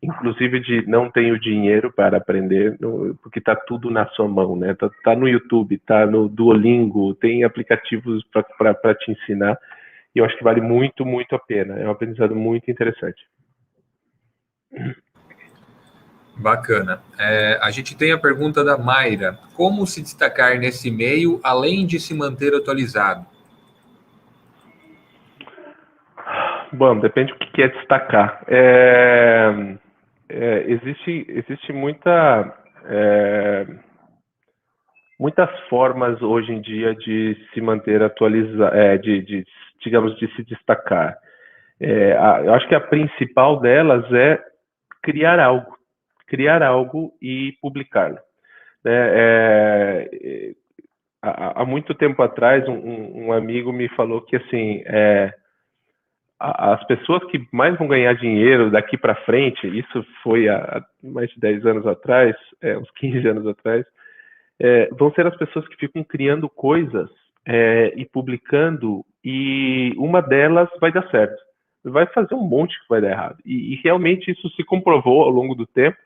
Speaker 2: inclusive de não tenho dinheiro para aprender, porque está tudo na sua mão, né? Tá no YouTube, tá no Duolingo, tem aplicativos para te ensinar, e eu acho que vale muito, muito a pena. É um aprendizado muito interessante.
Speaker 1: Bacana. A gente tem a pergunta da Mayra: como se destacar nesse meio, além de se manter atualizado?
Speaker 2: Bom, depende do que é destacar. Existe muitas formas hoje em dia de se manter atualizado, digamos, de se destacar. Eu acho que a principal delas é criar algo e publicá-lo. Há muito tempo atrás, um amigo me falou que assim, as pessoas que mais vão ganhar dinheiro daqui para frente, isso foi há mais de 10 anos atrás, uns 15 anos atrás, vão ser as pessoas que ficam criando coisas e publicando, e uma delas vai dar certo. Vai fazer um monte que vai dar errado. E realmente isso se comprovou ao longo do tempo,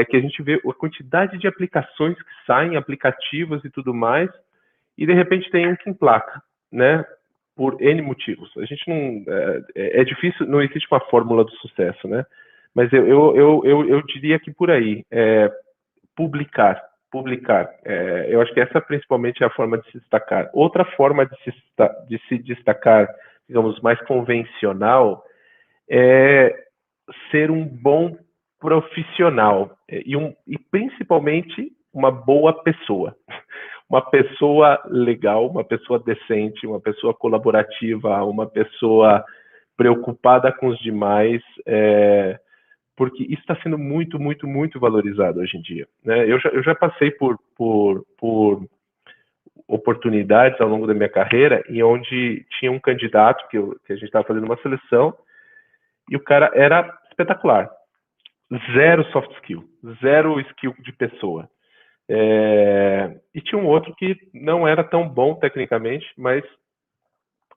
Speaker 2: que a gente vê a quantidade de aplicações que saem, aplicativos e tudo mais, e de repente tem um que emplaca, né? Por N motivos. A gente não... É difícil, não existe uma fórmula do sucesso, né? Mas eu diria que por aí, publicar. Eu acho que essa principalmente é a forma de se destacar. Outra forma de se destacar, digamos, mais convencional, é ser um bom profissional e principalmente uma boa pessoa. Uma pessoa legal, uma pessoa decente, uma pessoa colaborativa, uma pessoa preocupada com os demais, porque isso está sendo muito, muito, muito valorizado hoje em dia, né? Eu já passei por oportunidades ao longo da minha carreira em onde tinha um candidato que a gente estava fazendo uma seleção e o cara era espetacular, zero soft skill, zero skill de pessoa. E tinha um outro que não era tão bom tecnicamente, mas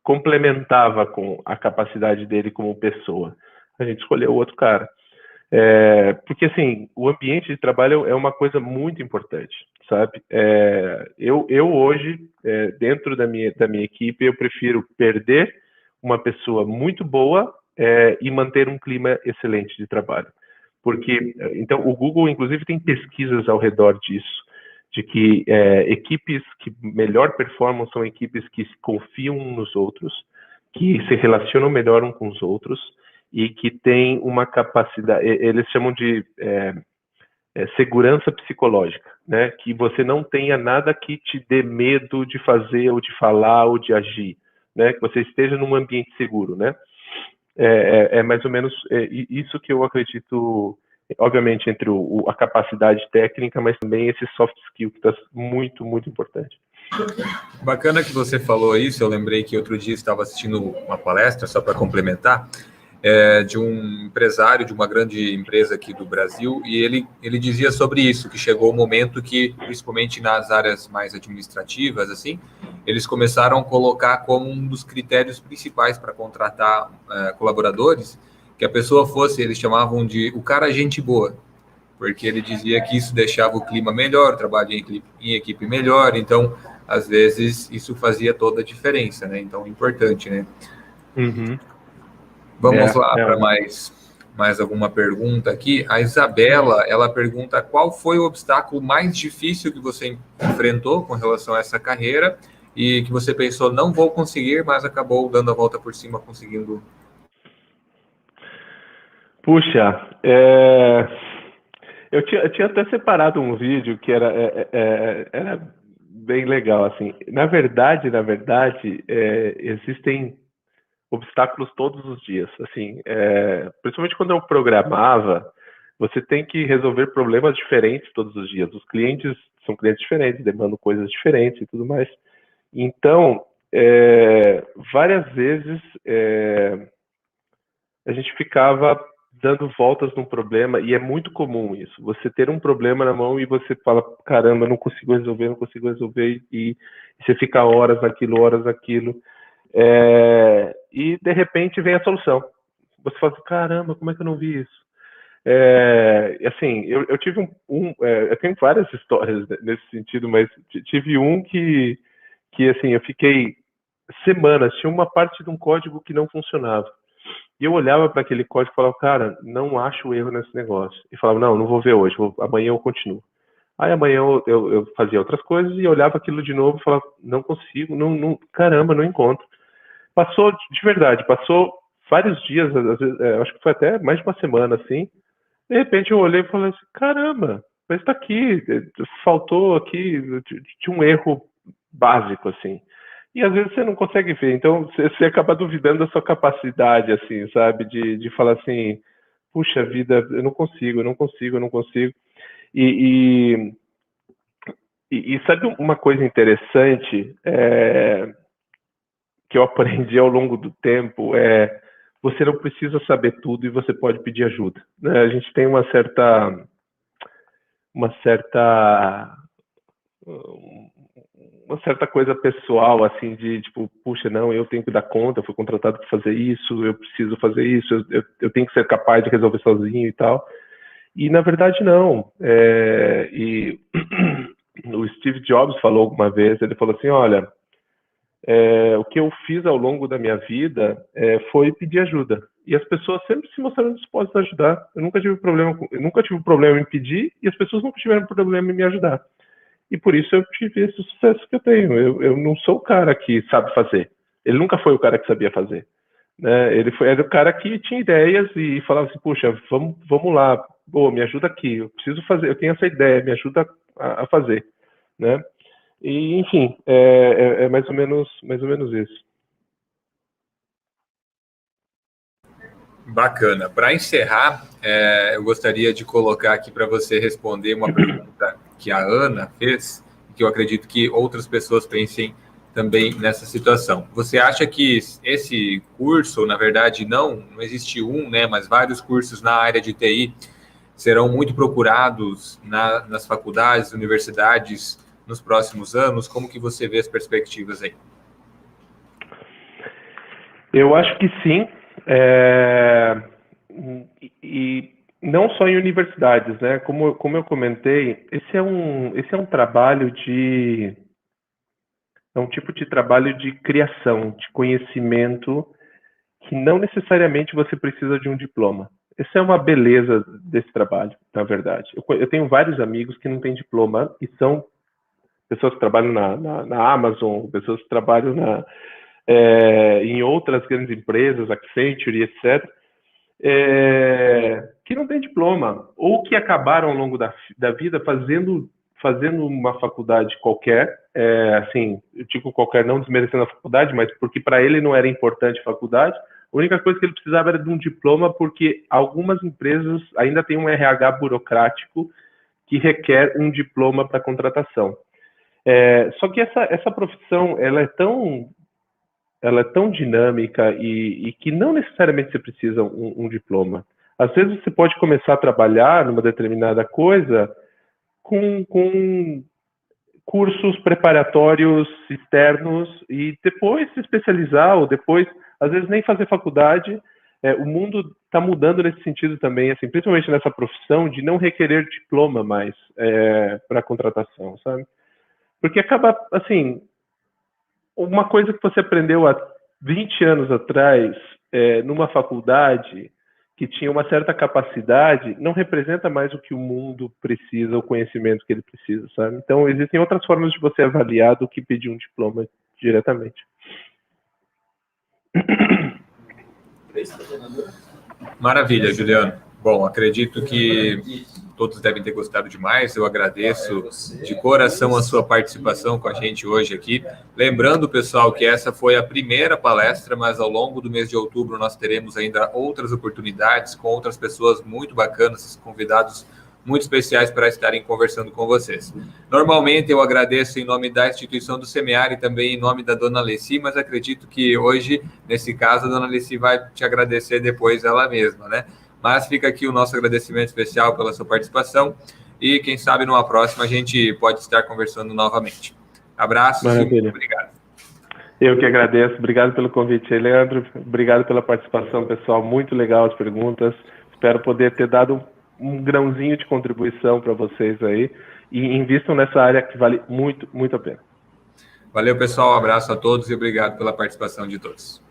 Speaker 2: complementava com a capacidade dele como pessoa. A gente escolheu o outro cara. Porque, assim, o ambiente de trabalho é uma coisa muito importante, sabe? Eu hoje, dentro da minha equipe, eu prefiro perder uma pessoa muito boa e manter um clima excelente de trabalho. Porque, então, o Google, inclusive, tem pesquisas ao redor disso, de que equipes que melhor performam são equipes que confiam uns nos outros, que se relacionam melhor uns com os outros, e que têm uma capacidade, eles chamam de segurança psicológica, né? Que você não tenha nada que te dê medo de fazer, ou de falar, ou de agir, né? Que você esteja num ambiente seguro, né? Mais ou menos isso que eu acredito obviamente, entre a capacidade técnica, mas também esse soft skill que está muito, muito importante.
Speaker 1: Bacana que você falou isso. Eu lembrei que outro dia estava assistindo uma palestra, só para complementar, de um empresário de uma grande empresa aqui do Brasil, e ele dizia sobre isso, que chegou o momento que, principalmente nas áreas mais administrativas, assim, eles começaram a colocar como um dos critérios principais para contratar colaboradores, que a pessoa fosse, eles chamavam de o cara gente boa, porque ele dizia que isso deixava o clima melhor, o trabalho em equipe melhor, então, às vezes, isso fazia toda a diferença, né? Então, importante, né?
Speaker 2: Uhum.
Speaker 1: Vamos lá para mais alguma pergunta aqui. A Isabela, ela pergunta qual foi o obstáculo mais difícil que você enfrentou com relação a essa carreira e que você pensou, não vou conseguir, mas acabou dando a volta por cima, conseguindo.
Speaker 2: Puxa, eu tinha até separado um vídeo que era bem legal, assim. Na verdade, existem obstáculos todos os dias, assim. Principalmente quando eu programava, você tem que resolver problemas diferentes todos os dias. Os clientes são clientes diferentes, demandam coisas diferentes e tudo mais. Então, várias vezes a gente ficava dando voltas num problema, e é muito comum isso. Você ter um problema na mão e você fala, caramba, não consigo resolver, e você fica horas naquilo, e de repente vem a solução. Você fala assim, caramba, como é que eu não vi isso? Assim, eu tive eu tenho várias histórias nesse sentido, mas tive um que assim, eu fiquei semanas, tinha uma parte de um código que não funcionava. E eu olhava para aquele código e falava, cara, não acho erro nesse negócio. E falava, não vou ver hoje, amanhã eu continuo. Aí amanhã eu fazia outras coisas e olhava aquilo de novo e falava, não consigo, caramba, não encontro. Passou, de verdade, passou vários dias, às vezes, acho que foi até mais de uma semana, assim. De repente eu olhei e falei assim, caramba, mas está aqui, faltou aqui de um erro básico, assim. E às vezes você não consegue ver, então você acaba duvidando da sua capacidade, assim, sabe? De falar assim, puxa vida, eu não consigo. E, e sabe uma coisa interessante que eu aprendi ao longo do tempo você não precisa saber tudo e você pode pedir ajuda, né? A gente tem uma certa coisa pessoal, assim, de tipo, puxa, não, eu tenho que dar conta, eu fui contratado para fazer isso, eu preciso fazer isso, eu tenho que ser capaz de resolver sozinho e tal. E na verdade não. E o Steve Jobs falou alguma vez, ele falou assim, olha, o que eu fiz ao longo da minha vida foi pedir ajuda. E as pessoas sempre se mostraram dispostas a ajudar. Eu nunca tive problema em pedir e as pessoas nunca tiveram problema em me ajudar. E por isso eu tive esse sucesso que eu tenho. Eu não sou o cara que sabe fazer. Ele nunca foi o cara que sabia fazer, né? Era o cara que tinha ideias e falava assim, puxa, vamos lá, me ajuda aqui, eu preciso fazer, eu tenho essa ideia, me ajuda a fazer, né? E, enfim, é mais ou menos isso.
Speaker 1: Bacana. Para encerrar, eu gostaria de colocar aqui para você responder uma pergunta que a Ana fez, que eu acredito que outras pessoas pensem também nessa situação. Você acha que esse curso, na verdade, não existe um, né, mas vários cursos na área de TI serão muito procurados nas faculdades, universidades nos próximos anos? Como que você vê as perspectivas aí?
Speaker 2: Eu acho que sim, e não só em universidades, né? Como eu comentei, esse é um trabalho é um tipo de trabalho de criação, de conhecimento, que não necessariamente você precisa de um diploma. Essa é uma beleza desse trabalho, na verdade. Eu tenho vários amigos que não têm diploma e são pessoas que trabalham na Amazon, pessoas que trabalham em outras grandes empresas, Accenture, etc., que não têm diploma, ou que acabaram ao longo da vida fazendo uma faculdade qualquer, assim, eu digo qualquer, não desmerecendo a faculdade, mas porque para ele não era importante a faculdade, A única coisa que ele precisava era de um diploma, porque algumas empresas ainda têm um RH burocrático que requer um diploma para contratação. Só que essa profissão ela é tão dinâmica e que não necessariamente você precisa um diploma. Às vezes você pode começar a trabalhar numa determinada coisa com cursos preparatórios externos e depois se especializar, ou depois, às vezes, nem fazer faculdade. O mundo está mudando nesse sentido também, assim, principalmente nessa profissão de não requerer diploma mais para contratação, sabe? Porque acaba, assim, uma coisa que você aprendeu há 20 anos atrás, numa faculdade, que tinha uma certa capacidade, não representa mais o que o mundo precisa, o conhecimento que ele precisa, sabe? Então, existem outras formas de você avaliar do que pedir um diploma diretamente.
Speaker 1: Maravilha, Juliano. Bom, acredito que todos devem ter gostado demais. Eu agradeço de coração a sua participação com a gente hoje aqui. Lembrando, pessoal, que essa foi a primeira palestra, mas ao longo do mês de outubro nós teremos ainda outras oportunidades com outras pessoas muito bacanas, convidados muito especiais para estarem conversando com vocês. Normalmente eu agradeço em nome da instituição do Semear e também em nome da dona Alessi, mas acredito que hoje, nesse caso, a dona Alessi vai te agradecer depois ela mesma, né? Mas fica aqui o nosso agradecimento especial pela sua participação e quem sabe numa próxima a gente pode estar conversando novamente. Abraços.
Speaker 2: Maravilha.
Speaker 1: E muito obrigado.
Speaker 2: Eu que agradeço. Obrigado pelo convite, Leandro. Obrigado pela participação, pessoal. Muito legal as perguntas. Espero poder ter dado um grãozinho de contribuição para vocês aí e invistam nessa área que vale muito, muito a pena.
Speaker 1: Valeu, pessoal. Um abraço a todos e obrigado pela participação de todos.